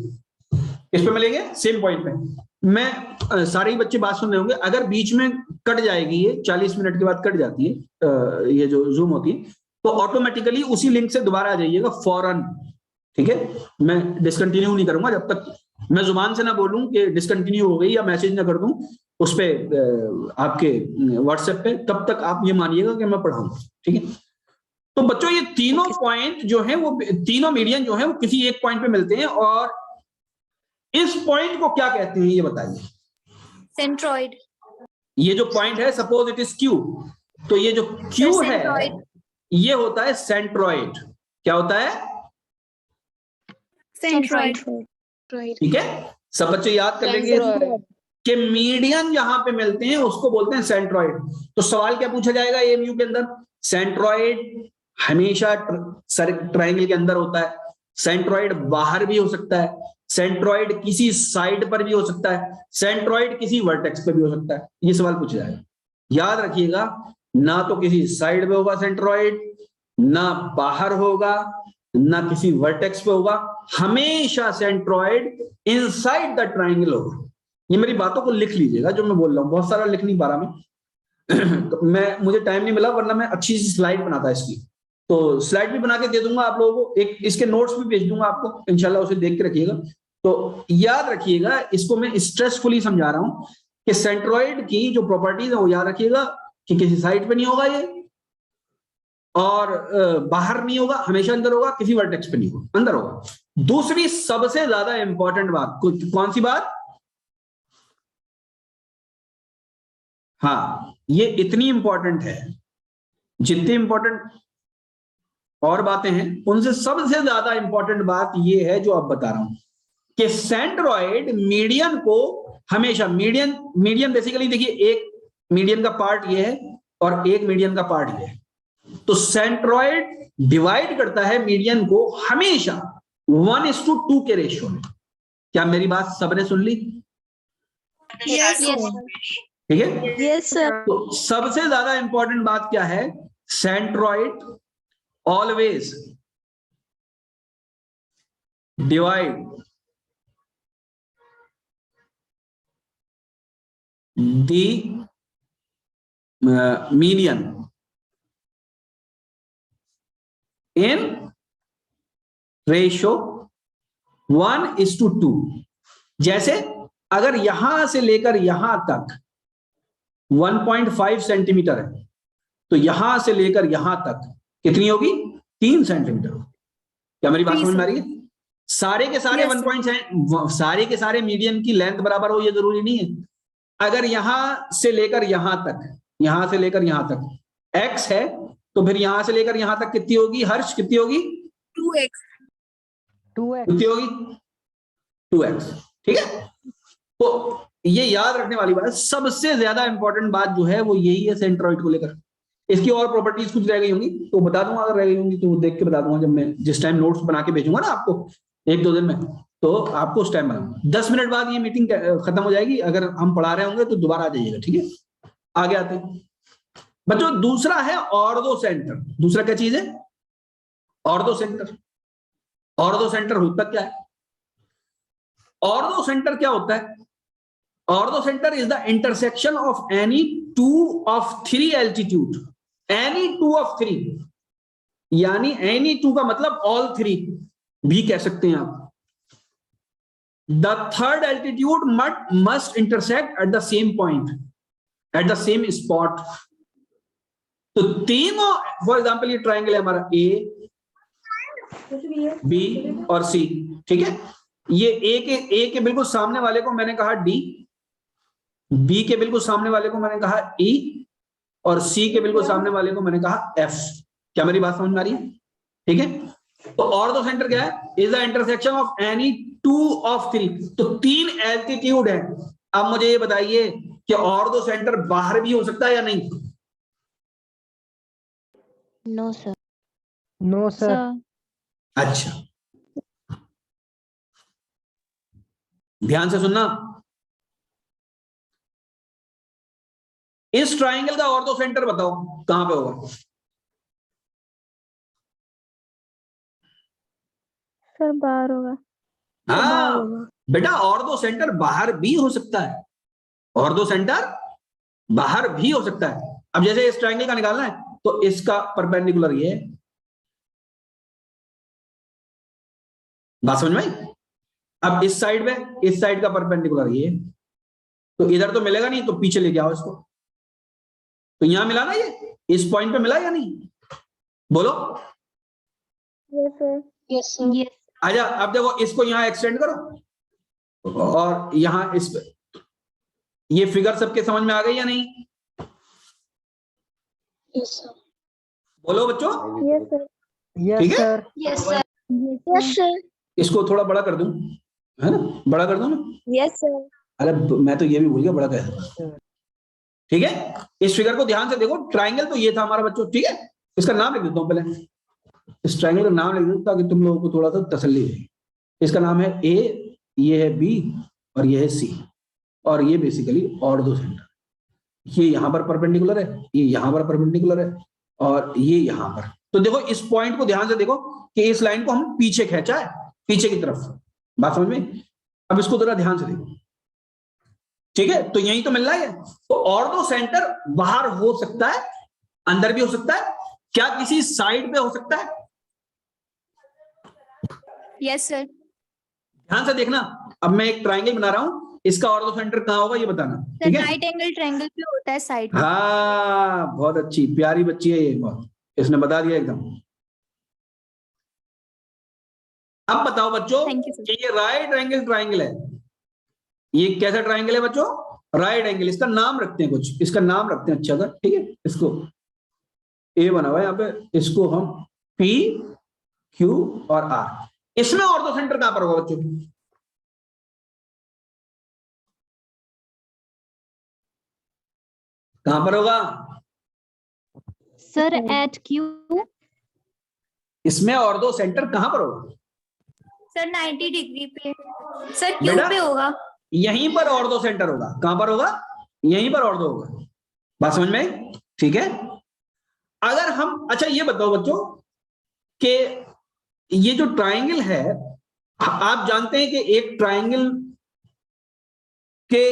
किस पे मिलेंगे? सेम पॉइंट पे। मैं सारे ही बच्चे बात सुन रहे होंगे, अगर बीच में कट जाएगी, ये 40 मिनट के बाद कट जाती है ये जो जूम होती है, तो ऑटोमेटिकली उसी लिंक से दोबारा आ जाइएगा फौरन, ठीक है। मैं डिसकंटिन्यू नहीं करूंगा जब तक मैं जुबान से ना बोलूं कि डिसकंटिन्यू हो गई, या मैसेज ना कर दूं उस पे आपके व्हाट्सएप पे, तब तक आप ये मानिएगा कि मैं पढ़ाऊंगा, ठीक है। तो बच्चों ये तीनों पॉइंट जो है वो तीनों मीडियन जो है वो किसी एक पॉइंट पे मिलते हैं, और इस पॉइंट को क्या कहते हैं ये बताइए। सेंट्रॉइड। ये जो पॉइंट है सपोज इट इज क्यू, तो ये जो क्यू है सेंट्रॉइड। ये होता है सेंट्रॉइड। क्या होता है? सेंट्रॉइड। ठीक है, सब बच्चे याद कर लेंगे कि मीडियन जहां पे मिलते हैं उसको बोलते हैं सेंट्रॉइड। तो सवाल क्या पूछा जाएगा एएमयू के अंदर? सेंट्रॉइड हमेशा ट्रायंगल के अंदर होता है, सेंट्रॉइड बाहर भी हो सकता है, सेंट्रॉइड किसी साइड पर भी हो सकता है, सेंट्रॉइड किसी वर्टेक्स पे भी हो सकता है। ये सवाल पूछा जाएगा, याद रखिएगा। ना तो किसी साइड पे होगा सेंट्रॉइड, ना बाहर होगा, ना किसी वर्टेक्स पे होगा, हमेशा सेंट्रॉइड इनसाइड द ट्रायंगल होगा। ये मेरी बातों को लिख लीजिएगा जो मैं बोल रहा हूं, बहुत सारा लिख नहीं पा रहा मैं मुझे टाइम नहीं मिला, वरना मैं अच्छी सी स्लाइड बनाता इसकी। तो स्लाइड भी बना के दे दूंगा आप लोगों को, एक इसके नोट्स भी भेज दूंगा आपको, इंशाल्लाह उसे देख के रखिएगा। तो याद रखिएगा, इसको मैं स्ट्रेसफुली समझा रहा हूं कि सेंट्रॉइड की जो प्रॉपर्टीज है वो याद रखिएगा कि किसी साइड पे नहीं होगा ये, और बाहर नहीं होगा, हमेशा अंदर होगा, किसी वर्टेक्स पे नहीं होगा, अंदर होगा। दूसरी सबसे ज्यादा इंपॉर्टेंट बात कौन सी बात? हाँ, ये इतनी इंपॉर्टेंट है, जितनी इंपॉर्टेंट और बातें हैं उनसे सबसे ज्यादा इंपॉर्टेंट बात ये है जो अब बता रहा हूं कि सेंट्रॉइड मीडियन को हमेशा, मीडियन बेसिकली देखिए, एक मीडियन का पार्ट ये है और एक मीडियन का पार्ट ये है। तो सेंट्रॉइड डिवाइड करता है मीडियन को हमेशा 1:2 के रेशियो में। क्या मेरी बात सबने सुन ली? यस। ठीक है, यस सर। तो सबसे ज्यादा इंपॉर्टेंट बात क्या है? Centroid always divide the median in ratio 1:2। जैसे अगर यहां से लेकर यहां तक 1.5 सेंटीमीटर है, तो यहां से लेकर यहां तक कितनी होगी? 3 सेंटीमीटर। क्या मेरी बात समझ में आ रही है? सारे के सारे 1.7 सारे के सारे मीडियन की लेंथ बराबर हो ये जरूरी नहीं है। अगर यहां से लेकर यहां तक, यहां से लेकर यहां तक x है, तो फिर यहां से लेकर यहां तक कितनी होगी? हर्ष कितनी होगी? 2x। कितनी होगी? 2x। ठीक है, तो ये याद रखने वाली बात है। सबसे ज्यादा इंपॉर्टेंट बात जो है वो यही है सेंट्रॉइड को लेकर। इसकी और प्रॉपर्टीज कुछ रह गई होंगी तो बता दूंगा, अगर रह गई होंगी तो देख के बता दूंगा जब मैं जिस टाइम नोट्स बना के भेजूंगा ना आपको 1-2 दिन में, तो आपको उस टाइम बनाऊंगा। 10 मिनट बाद ये मीटिंग खत्म हो जाएगी, अगर हम पढ़ा रहे होंगे तो दोबारा आ जाइएगा। ठीक है, आगे आते हैं बच्चों। दूसरा है ऑर्थो सेंटर। दूसरा क्या चीज है? Ortho centre. ऑर्थो सेंटर होता क्या है? ऑर्थो सेंटर क्या होता है? Ortho centre is the intersection of any 2 of 3 altitude. Any 2 of 3, यानी एनी 2 का मतलब ऑल 3 भी कह सकते हैं आप। The third altitude must intersect at the same point, at the same spot. तो तीनों, फॉर एग्जाम्पल ये ट्राइंगल है हमारा ए, बी और सी। ठीक है, ये ए के बिल्कुल सामने वाले को मैंने कहा डी, बी के बिल्कुल सामने वाले को मैंने कहा ई, और सी के बिल्कुल सामने वाले को मैंने कहा एफ। क्या मेरी बात समझ में आ रही है? ठीक है, तो ऑर्थो सेंटर क्या है? Is the intersection of any 2 of 3। तो 3 एल्टीट्यूड है। अब मुझे ये बताइए कि ऑर्थो सेंटर बाहर भी हो सकता है या नहीं? No sir. No sir. अच्छा, ध्यान से सुनना। इस ट्राइंगल का ऑर्थो सेंटर बताओ कहां पे होगा? सर बाहर होगा। हाँ बेटा, ऑर्थो सेंटर बाहर भी हो सकता है। ऑर्थो सेंटर बाहर भी हो सकता है। अब जैसे इस ट्राइंगल का निकालना है तो इसका परपेंडिकुलर ये है। बात समझ में आई? अब इस साइड में, इस साइड का परपेंडिकुलर ये, तो इधर तो मिलेगा नहीं, तो पीछे लेके आओ इसको। तो यहां मिला ना, ये इस पॉइंट पे मिला या नहीं? बोलो। Yes sir. Yes sir. Yes. आजा, अब देखो इसको यहाँ एक्सटेंड करो और यहाँ इस पे, ये फिगर सबके समझ में आ गई या नहीं? Yes sir. बोलो बच्चों। Yes sir. ठीक है, यस सर। Yes sir. इसको थोड़ा बड़ा कर दूं, है ना, बड़ा कर दूं ना? Yes sir. अरे मैं तो ये भी भूल गया, बड़ा कर दूं। ठीक है, इस फिगर को ध्यान से देखो। ट्राइंगल तो ये था हमारा बच्चों, ठीक है। इसका नाम लिख देता हूं पहले, इस ट्राइंगल का नाम लिख देता ताकि तुम लोगों को थोड़ा सा तसल्ली रहे। इसका नाम है ए, ये है बी और ये है सी, और ये बेसिकली ऑर्थो सेंटर। ये यहां पर परपेंडिकुलर है, ये यहां पर परपेंडिकुलर है, और ये यहां पर। तो देखो इस पॉइंट को ध्यान से देखो कि इस लाइन को हम पीछे खींचा है, पीछे की तरफ। बात समझ में? अब इसको जरा ध्यान से देखो, ठीक है। तो यही तो मिल रहा है। तो ऑर्थो सेंटर बाहर हो सकता है, अंदर भी हो सकता है, क्या किसी साइड पे हो सकता है? Yes sir. ध्यान से देखना। अब मैं एक ट्राइंगल बना रहा हूं, इसका ऑर्थो सेंटर कहां होगा ये बताना, सर ठीक है। राइट एंगल ट्रायंगल पे होता है साइड में। हाँ, बहुत अच्छी प्यारी बच्ची है ये, बहुत, इसने बता दिया एकदम। अब बताओ बच्चों थैंक यू सर। कि ये राइट एंगल ट्राइंगल है। ये कैसा ट्राइंगल है बच्चों? Right angle. इसका नाम रखते हैं कुछ, इसका नाम रखते हैं अच्छा सा, ठीक है। इसको ए बना हुआ है यहाँ पे, इसको हम पी, क्यू और आर। इसमें ऑर्थो सेंटर कहां पर होगा बच्चों? कहां पर होगा? Sir at Q. इसमें ऑर्थो सेंटर कहां पर होगा? सर 90 डिग्री पे। सर क्यू बेटा? पे होगा। यहीं पर ऑर्थो सेंटर होगा। कहां पर होगा? यहीं पर ऑर्थो होगा। बात समझ में आई? ठीक है। अगर हम, अच्छा ये बताओ बच्चों कि ये जो ट्राइंगल है, आप जानते हैं कि एक ट्राइंगल के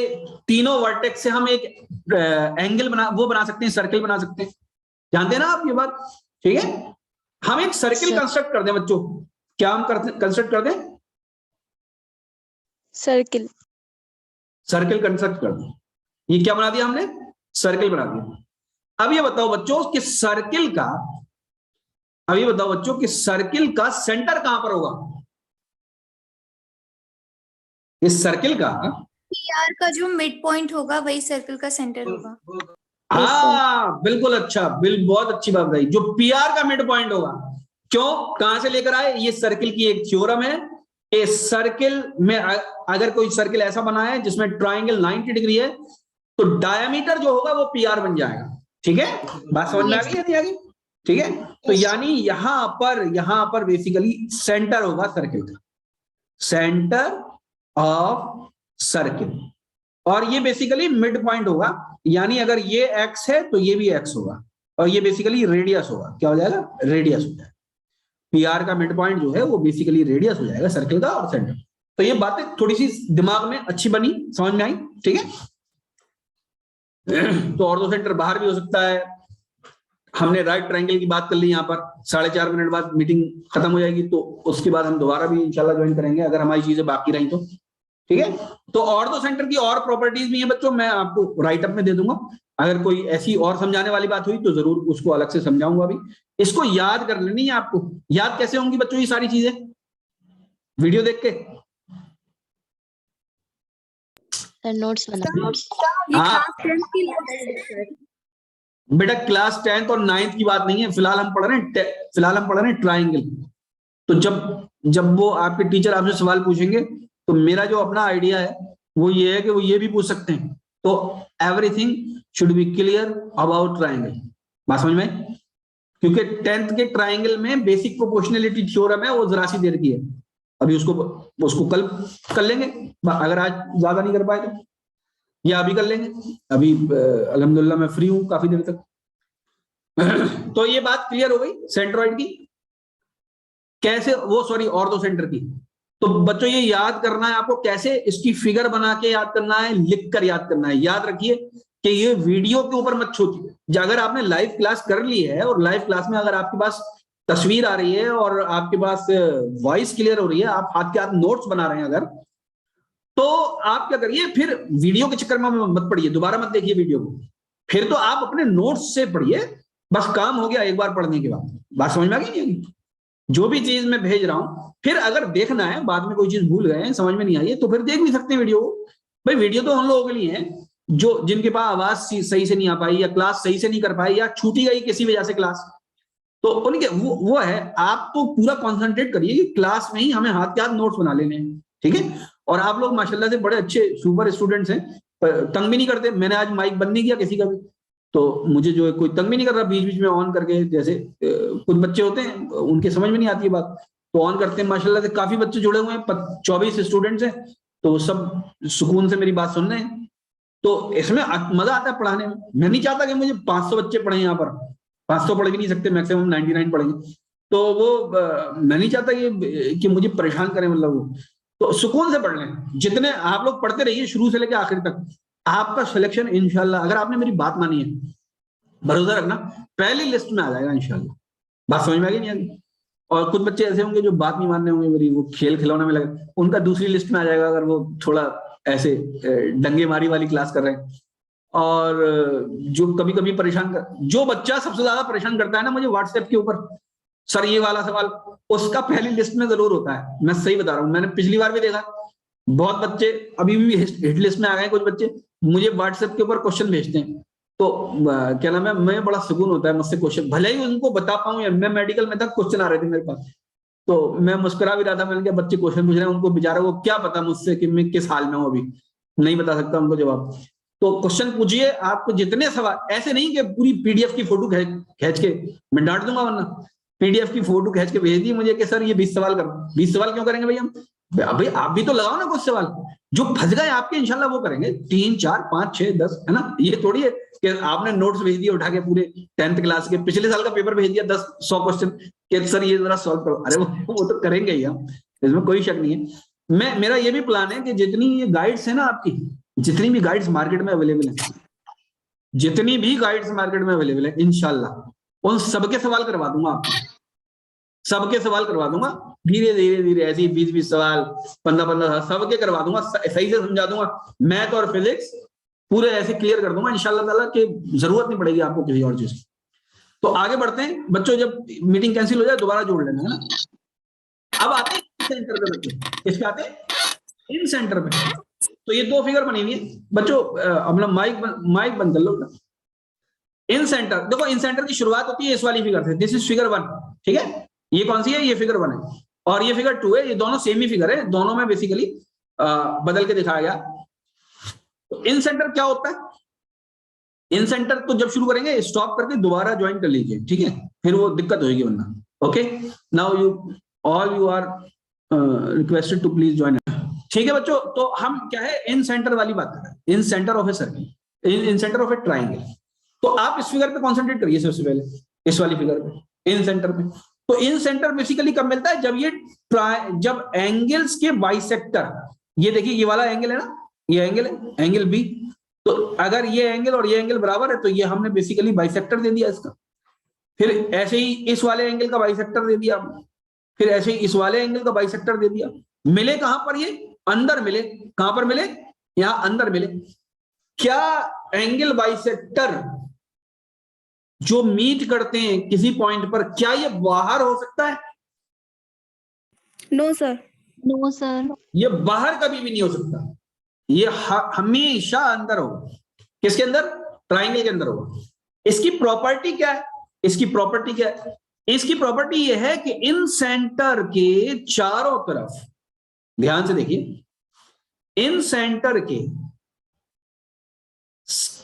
तीनों वर्टेक्स से हम एक एंगल बना सकते हैं, सर्कल बना सकते हैं। जानते हैं ना आप ये बात? ठीक है। हम एक सर्कल कंस्ट्रक्ट कर दें बच्चों, क्या हम कंस्ट्रक्ट कर दें? सर्किल। सर्कल कंस्ट्रक्ट कर दें। ये क्या बना दिया हमने? सर्कल बना दिया। अब ये बताओ बच्चों कि सर्कल का, अब ये बताओ बच्चों कि सर्कल का सेंटर कहां पर होगा? इस सर्कल का पीआर का जो मिड पॉइंट होगा वही सर्कल का सेंटर होगा। हाँ बिल्कुल, अच्छा, बहुत अच्छी बात बताई। जो पीआर का मिड पॉइंट होगा। क्यों, कहां से लेकर आए? ये सर्कल की एक थ्योरम है। इस सर्कल में अगर कोई सर्कल ऐसा बना है जिसमें ट्राइंगल 90 डिग्री है, तो डायमीटर जो होगा वो पीआर बन जाएगा। ठीक है, बात समझ में आ गई या नहीं आ गई? ठीक है। तो यानी यहां पर बेसिकली सेंटर होगा सर्कल का, सेंटर ऑफ सर्कल, और ये बेसिकली मिड पॉइंट होगा। यानी अगर ये एक्स है तो ये भी एक्स होगा, और ये बेसिकली रेडियस होगा। क्या हो जाएगा? रेडियस हो जाएगा। पीआर का मिड पॉइंट जो है वो बेसिकली रेडियस हो जाएगा सर्कल का, और सेंटर। तो ये बातें थोड़ी सी दिमाग में अच्छी बनी, समझ में आई? ठीक है। तो ऑर्थो सेंटर बाहर भी हो सकता है। हमने राइट ट्रायंगल की बात कर ली। यहाँ पर 4.5 मिनट बाद मीटिंग खत्म हो जाएगी, तो उसके बाद हम दोबारा भी इंशाल्लाह ज्वाइन करेंगे अगर हमारी चीजें बाकी रही तो। ठीक है। तो ऑर्थो सेंटर की और प्रॉपर्टीज भी है बच्चों, मैं आपको राइट अप में दे दूंगा। अगर कोई ऐसी और समझाने वाली बात हुई तो जरूर उसको अलग से समझाऊंगा। अभी इसको याद कर लेनी है आपको। याद कैसे होंगी बच्चों ये सारी चीजें? वीडियो देख के। नोट्स बना। ये हाँ। क्लास 10 की लास्ट। बेटा क्लास 10th और 9th की बात नहीं है, फिलहाल हम पढ़ रहे हैं ट्राइंगल। तो जब वो आपके टीचर आपसे सवाल पूछेंगे तो मेरा जो अपना आइडिया है वो ये है कि वो ये भी पूछ सकते हैं। तो everything should be clear about triangle. बात समझ में? क्योंकि 10th के ट्राइंगल में बेसिक प्रोपोर्शनलिटी थ्योरम है, वो जरा सी देर की है। अभी उसको कल कर लेंगे, अगर आज ज्यादा नहीं कर पाए तो, या अभी कर लेंगे। अभी अल्हम्दुलिल्लाह मैं फ्री हूं काफी देर तक। तो ये बात क्लियर हो गई सेंट्रॉइड की, कैसे वो, सॉरी, ऑर्थो सेंटर की। तो बच्चों ये याद करना है आपको, कैसे इसकी फिगर बना के याद करना है, लिख कर याद करना है। याद रखिए कि ये वीडियो के ऊपर मत छोड़िए। अगर आपने लाइव क्लास कर ली है और लाइव क्लास में अगर आपके पास तस्वीर आ रही है और आपके पास वॉइस क्लियर हो रही है, आप हाथ के हाथ नोट्स बना रहे हैं अगर, तो आप क्या करिए, फिर वीडियो के चक्कर में मत पढ़िए, दोबारा मत देखिए वीडियो को। फिर तो आप अपने नोट्स से पढ़िए, बस काम हो गया एक बार पढ़ने के बाद। बात समझ में आ गई नहीं आई? जो भी चीज मैं भेज रहा हूं, फिर अगर देखना है बाद में कोई चीज भूल गए हैं, समझ में नहीं आई है, तो फिर देख भी सकते हैं वीडियो। भाई वीडियो तो उन लोगों के लिए है जो जिनके पास आवाज सही से नहीं आ पाई, या क्लास सही से नहीं कर पाई, या छूटी गई किसी वजह से क्लास, तो उनके वो है। आप तो पूरा कॉन्सेंट्रेट करिए कि क्लास में ही हमें हाथ के हाथ नोट्स बना लेने हैं, ठीक है। और आप लोग माशाल्लाह से बड़े अच्छे सुपर स्टूडेंट्स हैं, तंग भी नहीं करते। मैंने आज माइक बंद नहीं किया किसी का भी, तो मुझे जो है कोई तंग भी नहीं कर रहा बीच बीच में ऑन करके। जैसे कुछ बच्चे होते हैं उनके समझ में नहीं आती है बात, तो ऑन करते हैं। माशाल्लाह से काफी बच्चे जुड़े हुए हैं, 24 स्टूडेंट्स हैं, तो सब सुकून से मेरी बात सुन रहे हैं। तो इसमें मजा आता है पढ़ाने में। मैं नहीं चाहता कि मुझे 500 बच्चे पढ़े यहाँ पर, 500 पढ़ भी नहीं सकते, मैक्सिमम 99 पढ़ेंगे। तो वो मैं नहीं चाहता कि मुझे परेशान करें, मतलब वो तो सुकून से पढ़ लें। जितने आप लोग पढ़ते रहिए शुरू से लेकर आखिर तक, आपका सिलेक्शन इंशाल्लाह, अगर आपने मेरी बात मानी है, भरोसा रखना पहली लिस्ट में आ जाएगा इंशाल्लाह। बात समझ में आ गई नहीं आ गई? और कुछ बच्चे ऐसे होंगे जो बात नहीं मानने होंगे मेरी, वो खेल खिलौने में लगे, उनका दूसरी लिस्ट में आ जाएगा, अगर वो थोड़ा ऐसे डंगे मारी वाली क्लास कर रहे हैं। और जो कभी कभी परेशान कर, जो बच्चा सबसे ज्यादा परेशान करता है ना मुझे व्हाट्सएप के ऊपर, सर ये वाला सवाल, उसका पहली लिस्ट में जरूर होता है। मैं सही बता रहा हूँ, मैंने पिछली बार भी देखा, बहुत बच्चे अभी भी हिट लिस्ट में आ गए। कुछ बच्चे मुझे व्हाट्सएप के ऊपर क्वेश्चन भेजते हैं, तो क्या नाम है, मैं बड़ा सुकून होता है मुझसे क्वेश्चन, भले ही उनको बता पाऊं। या मैं मेडिकल में था, क्वेश्चन आ रहे थे मेरे पास, तो मैं मुस्कुरा भी रहा था। मैंने कहा बच्चे क्वेश्चन पूछ रहे हैं, उनको बेचारा को क्या पता मुझसे कि मैं किस हाल में हूँ, अभी नहीं बता सकता उनको जवाब। तो क्वेश्चन पूछिए, आपको जितने सवाल, ऐसे नहीं कि पूरी पीडीएफ की फोटो खींच के, मैं डांट दूंगा वरना। पीडीएफ की फोटो खींच के भेज दी मुझे कि सर ये 20 सवाल करो। 20 सवाल क्यों करेंगे भैया? भाई आप भी तो लगाओ ना कुछ सवाल, जो फंस गए आपके इंशाल्लाह वो करेंगे। 3 4 5 6 10, है ना? ये थोड़ी है कि आपने नोट्स भेज दिए उठा के पूरे 10th क्लास के, पिछले साल का पेपर भेज दिया 10-100 क्वेश्चन कि सर ये जरा सॉल्व करो। अरे वो तो करेंगे ही हम, इसमें कोई शक नहीं है। मेरा ये भी प्लान है कि जितनी ये गाइड्स है ना आपकी, जितनी भी गाइड्स मार्केट में अवेलेबल है, जितनी भी गाइड्स मार्केट में अवेलेबल है, इंशाल्लाह उन सबके सवाल करवा दूंगा आपको, सबके सवाल करवा दूंगा। धीरे धीरे धीरे ऐसे 20-20 सवाल, 15-15 सबके करवा दूंगा, सही से समझा दूंगा। मैथ और फिजिक्स पूरे ऐसे क्लियर कर दूंगा इंशाल्लाह ताला कि जरूरत नहीं पड़ेगी आपको किसी और चीज की। तो आगे बढ़ते हैं बच्चों, जब मीटिंग कैंसिल हो जाए दोबारा जोड़ लेना, है ना। अब आते हैं सेंटर पे बच्चों, किसके आते हैं? इन सेंटर पे। तो ये 2 फिगर बनी हुई है बच्चों, अपना माइक बंद कर लो। इन सेंटर देखो, इन सेंटर की शुरुआत होती है इस वाली फिगर से, दिस इज फिगर 1, ठीक है। ये कौन सी है? ये फिगर 1 है, और ये फिगर 2 है। ये दोनों सेम ही फिगर है, दोनों में बेसिकली बदल के दिखाया गया। तो इन सेंटर क्या होता है? इन सेंटर तो जब शुरू करेंगे स्टॉप करके दोबारा ज्वाइन कर लीजिए, ठीक है, फिर वो दिक्कत होगी वरना। Okay, now you are requested to please join, ठीक है बच्चों। तो हम क्या है, इन सेंटर वाली बात कर रहे हैं, incentre of a circle, incentre of a triangle. तो आप इस फिगर पे कॉन्सेंट्रेट करिए सबसे पहले, इस वाली फिगर पे, इन सेंटर पे। तो इन सेंटर बेसिकली कब मिलता है? जब एंगल्स के बाइसेक्टर, ये देखिए ये वाला एंगल है ना, ये एंगल है, एंगल बी। तो अगर ये एंगल और ये एंगल बराबर है तो ये हमने बेसिकली बाइसेक्टर दे दिया इसका। फिर ऐसे ही इस वाले एंगल का बाइसेक्टर दे दिया, फिर ऐसे ही इस वाले एंगल का बाइसेक्टर दे दिया। मिले कहां पर? ये अंदर मिले। कहां पर मिले? यहां अंदर मिले। क्या एंगल बाइसेक्टर जो मीट करते हैं किसी पॉइंट पर, क्या ये बाहर हो सकता है? No sir. No sir. ये बाहर कभी भी नहीं हो सकता, ये हमेशा अंदर होगा। किसके अंदर? ट्राइंगल के अंदर होगा। इसकी प्रॉपर्टी क्या है? इसकी प्रॉपर्टी क्या है? इसकी प्रॉपर्टी ये है कि इन सेंटर के चारों तरफ, ध्यान से देखिए, इन सेंटर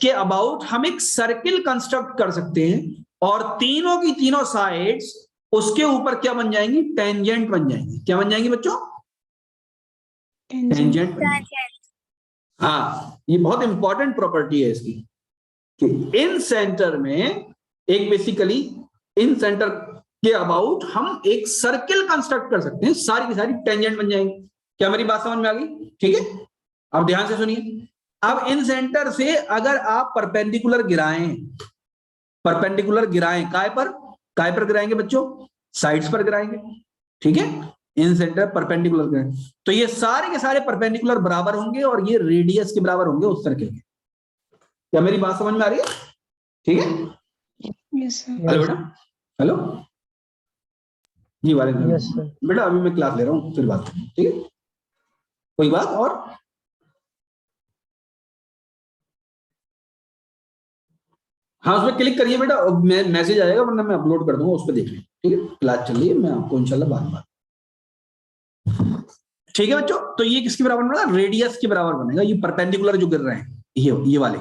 के अबाउट हम एक सर्किल कंस्ट्रक्ट कर सकते हैं, और तीनों की तीनों साइड्स उसके ऊपर क्या बन जाएंगी? टेंजेंट बन जाएंगी। क्या बन जाएंगी बच्चों? टेंजेंट बन जाएंगी। हाँ, ये बहुत इंपॉर्टेंट प्रॉपर्टी है इसकी, कि इन सेंटर में एक बेसिकली इन सेंटर के अबाउट हम एक सर्किल कंस्ट्रक्ट कर सकते हैं, सारी की सारी टेंजेंट बन जाएंगी। क्या मेरी बात समझ में आ गई? ठीक है, अब ध्यान से सुनिए। अब इन सेंटर से अगर आप परपेंडिकुलर गिराएं, काय पर गिराएंगे बच्चों? साइड्स पर गिराएंगे, ठीक है। इन सेंटर परपेंडिकुलर गिराएंगे तो ये सारे के सारे परपेंडिकुलर बराबर होंगे, और ये रेडियस के बराबर होंगे उस सर्किल के। क्या मेरी बात समझ में आ रही है? ठीक है, यस सर। हेलो बेटा, हेलो, जी वाले यस सर। बेटा अभी मैं क्लास ले रहा हूँ, फिर बात करें, ठीक है? कोई बात और? हाँ उसमें क्लिक करिए बेटा, मैसेज आएगा वरना मैं अपलोड कर दूंगा, उस पर देख लें, ठीक है? क्लास चल रही है, मैं आपको इंशाल्लाह बात ठीक है बच्चों। तो ये किसके बराबर बनेगा? रेडियस के बराबर बनेगा, ये परपेंडिकुलर जो गिर रहे हैं ये वाले,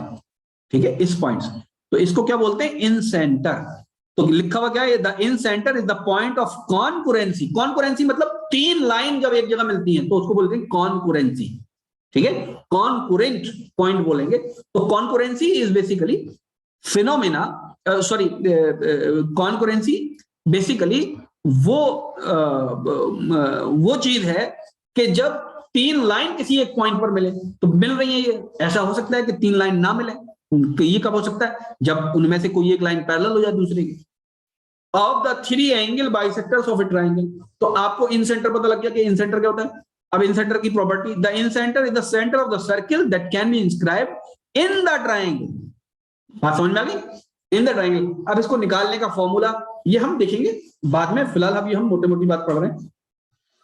ठीक है, इस पॉइंट से। तो इसको क्या बोलते हैं? इन सेंटर। तो लिखा हुआ क्या है? The in centre is the point of concurrency. Concurrency मतलब तीन लाइन जब एक जगह मिलती हैं तो उसको बोलते हैं कॉन्कुरेंसी, ठीक है? कॉन्कुरेंट पॉइंट बोलेंगे। तो concurrency is basically phenomena, sorry, concurrency basically वो चीज है कि जब तीन लाइन किसी एक पॉइंट पर मिले, तो मिल रही है ये, ऐसा हो सकता है कि तीन लाइन ना मिले, तो ये कब हो सकता है? जब उनमें से कोई एक लाइन पैरेलल हो जाए दूसरे की। Of the three angle bisectors of a triangle. तो आपको इन सेंटर पता लग गया कि इन सेंटर क्या होता है। अब इन सेंटर की property, the in centre is the centre of the circle that can be inscribed in the triangle. बात समझ में आ गई? In the triangle. अब इसको निकालने का फॉर्मूला ये हम देखेंगे बाद में, फिलहाल अभी हम मोटी मोटी बात पढ़ रहे हैं,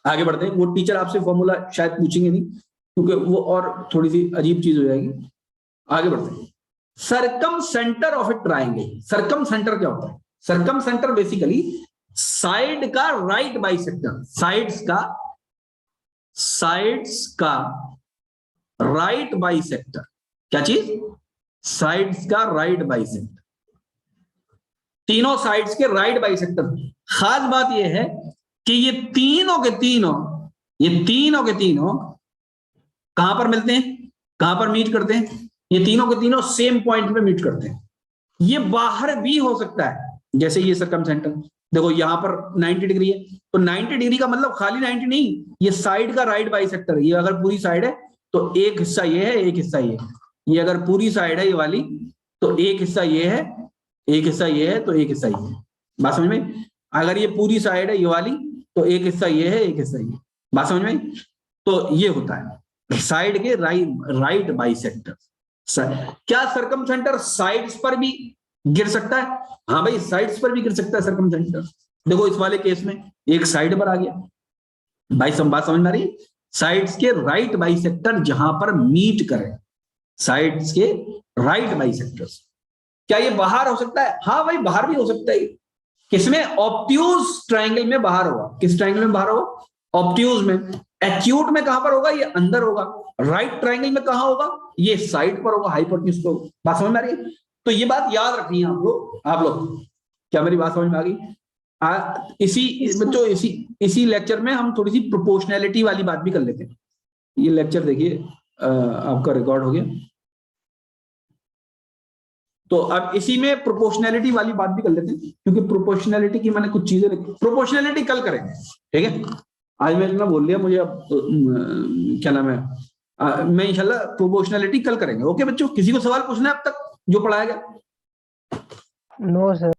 आगे बढ़ते हैं। वो टीचर आपसे फॉर्मूला शायद पूछेंगे नहीं, क्योंकि वो और थोड़ी सी अजीब चीज हो जाएगी। आगे बढ़ते हैं। Circumcentre of a triangle. Circumcentre क्या होता है? सरकम सेंटर बेसिकली साइड का राइट बाइसेक्टर, साइड्स का राइट बाइसेक्टर। क्या चीज? साइड्स का राइट बाइसेक्टर, तीनों साइड्स के राइट बाइसेक्टर। खास बात यह है कि ये तीनों के तीनों कहां पर मिलते हैं, कहां पर मीट करते हैं? ये तीनों के तीनों सेम पॉइंट पे मीट करते हैं। ये बाहर भी हो सकता है, जैसे ये सरकम सेंटर देखो यहां पर 90 डिग्री है, तो 90 डिग्री का मतलब खाली 90 नहीं, ये साइड का राइट बाइसेक्टर। ये अगर पूरी साइड है तो एक हिस्सा ये है, एक हिस्सा ये अगर पूरी साइड है ये वाली, तो एक हिस्सा ये है, एक हिस्सा ये है, तो एक हिस्सा ये है। बात समझ में? अगर ये पूरी साइड है ये वाली, तो एक हिस्सा ये है, एक हिस्सा ये। बात समझ में? तो ये होता है साइड के राइट बाइसेक्टर। क्या सरकम सेंटर साइड्स पर भी गिर सकता है? हाँ भाई, साइड्स पर भी गिर सकता है सरकम सेंटर। देखो इस वाले केस में एक साइड पर आ गया, बात समझ में आ रही है? साइड्स के राइट बाइसेक्टर जहां पर मीट करें, साइड्स के राइट बाइसेक्टर्स। क्या ये बाहर हो सकता है? हाँ भाई, बाहर भी हो सकता है। किसमें? ऑब्ट्यूज ट्राइंगल में बाहर होगा। किस ट्राइंगल में बाहर होगा? ऑब्ट्यूज में। एक्यूट में कहां पर होगा? ये अंदर होगा। राइट ट्राइंगल में कहां होगा? ये साइड पर होगा, हाइपोटेन्यूज पर होगा। बात समझ में आ रही है? तो ये बात याद रखनी है आप लोग। क्या मेरी बात समझ में आ गई? इसी लेक्चर में हम थोड़ी सी प्रोपोर्शनैलिटी वाली बात भी कर लेते हैं। ये लेक्चर देखिए आपका रिकॉर्ड हो गया, तो अब इसी में प्रोपोर्शनैलिटी वाली बात भी कर लेते हैं, क्योंकि प्रोपोर्शनैलिटी की मैंने कुछ चीजें लिखी। प्रोपोर्शनैलिटी कल करेंगे, ठीक है? आज मैं इतना बोल लिया, मुझे अब क्या नाम है, मैं इंशाल्लाह प्रोपोर्शनैलिटी कल करेंगे। ओके बच्चों, किसी को सवाल पूछना है अब तक जो पढ़ाया गया? No sir.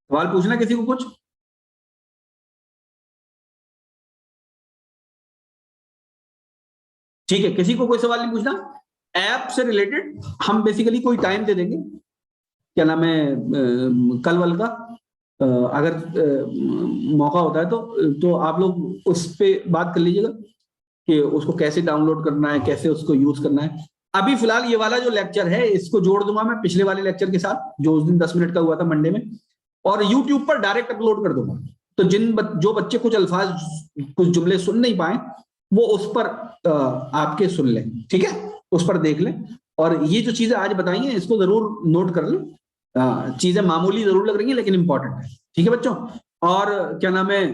सवाल पूछना किसी को कुछ? ठीक है, किसी को कोई सवाल नहीं पूछना? ऐप से रिलेटेड हम बेसिकली कोई टाइम दे देंगे, क्या नाम है, कल वाल का, अगर मौका होता है तो आप लोग उस पे बात कर लीजिएगा कि उसको कैसे डाउनलोड करना है, कैसे उसको यूज करना है। अभी फिलहाल ये वाला जो लेक्चर है इसको जोड़ दूंगा मैं पिछले वाले लेक्चर के साथ, जो उस दिन 10 मिनट का हुआ था मंडे में, और यूट्यूब पर डायरेक्ट अपलोड कर दूंगा। तो जो बच्चे कुछ अल्फाज, कुछ जुमले सुन नहीं पाए, वो उस पर आपके सुन लें, ठीक है? उस पर देख लें, और ये जो चीजें आज बताई हैं इसको जरूर नोट कर लें। चीजें मामूली जरूर लग रही हैं लेकिन इंपॉर्टेंट है, ठीक है बच्चों? और क्या नाम है,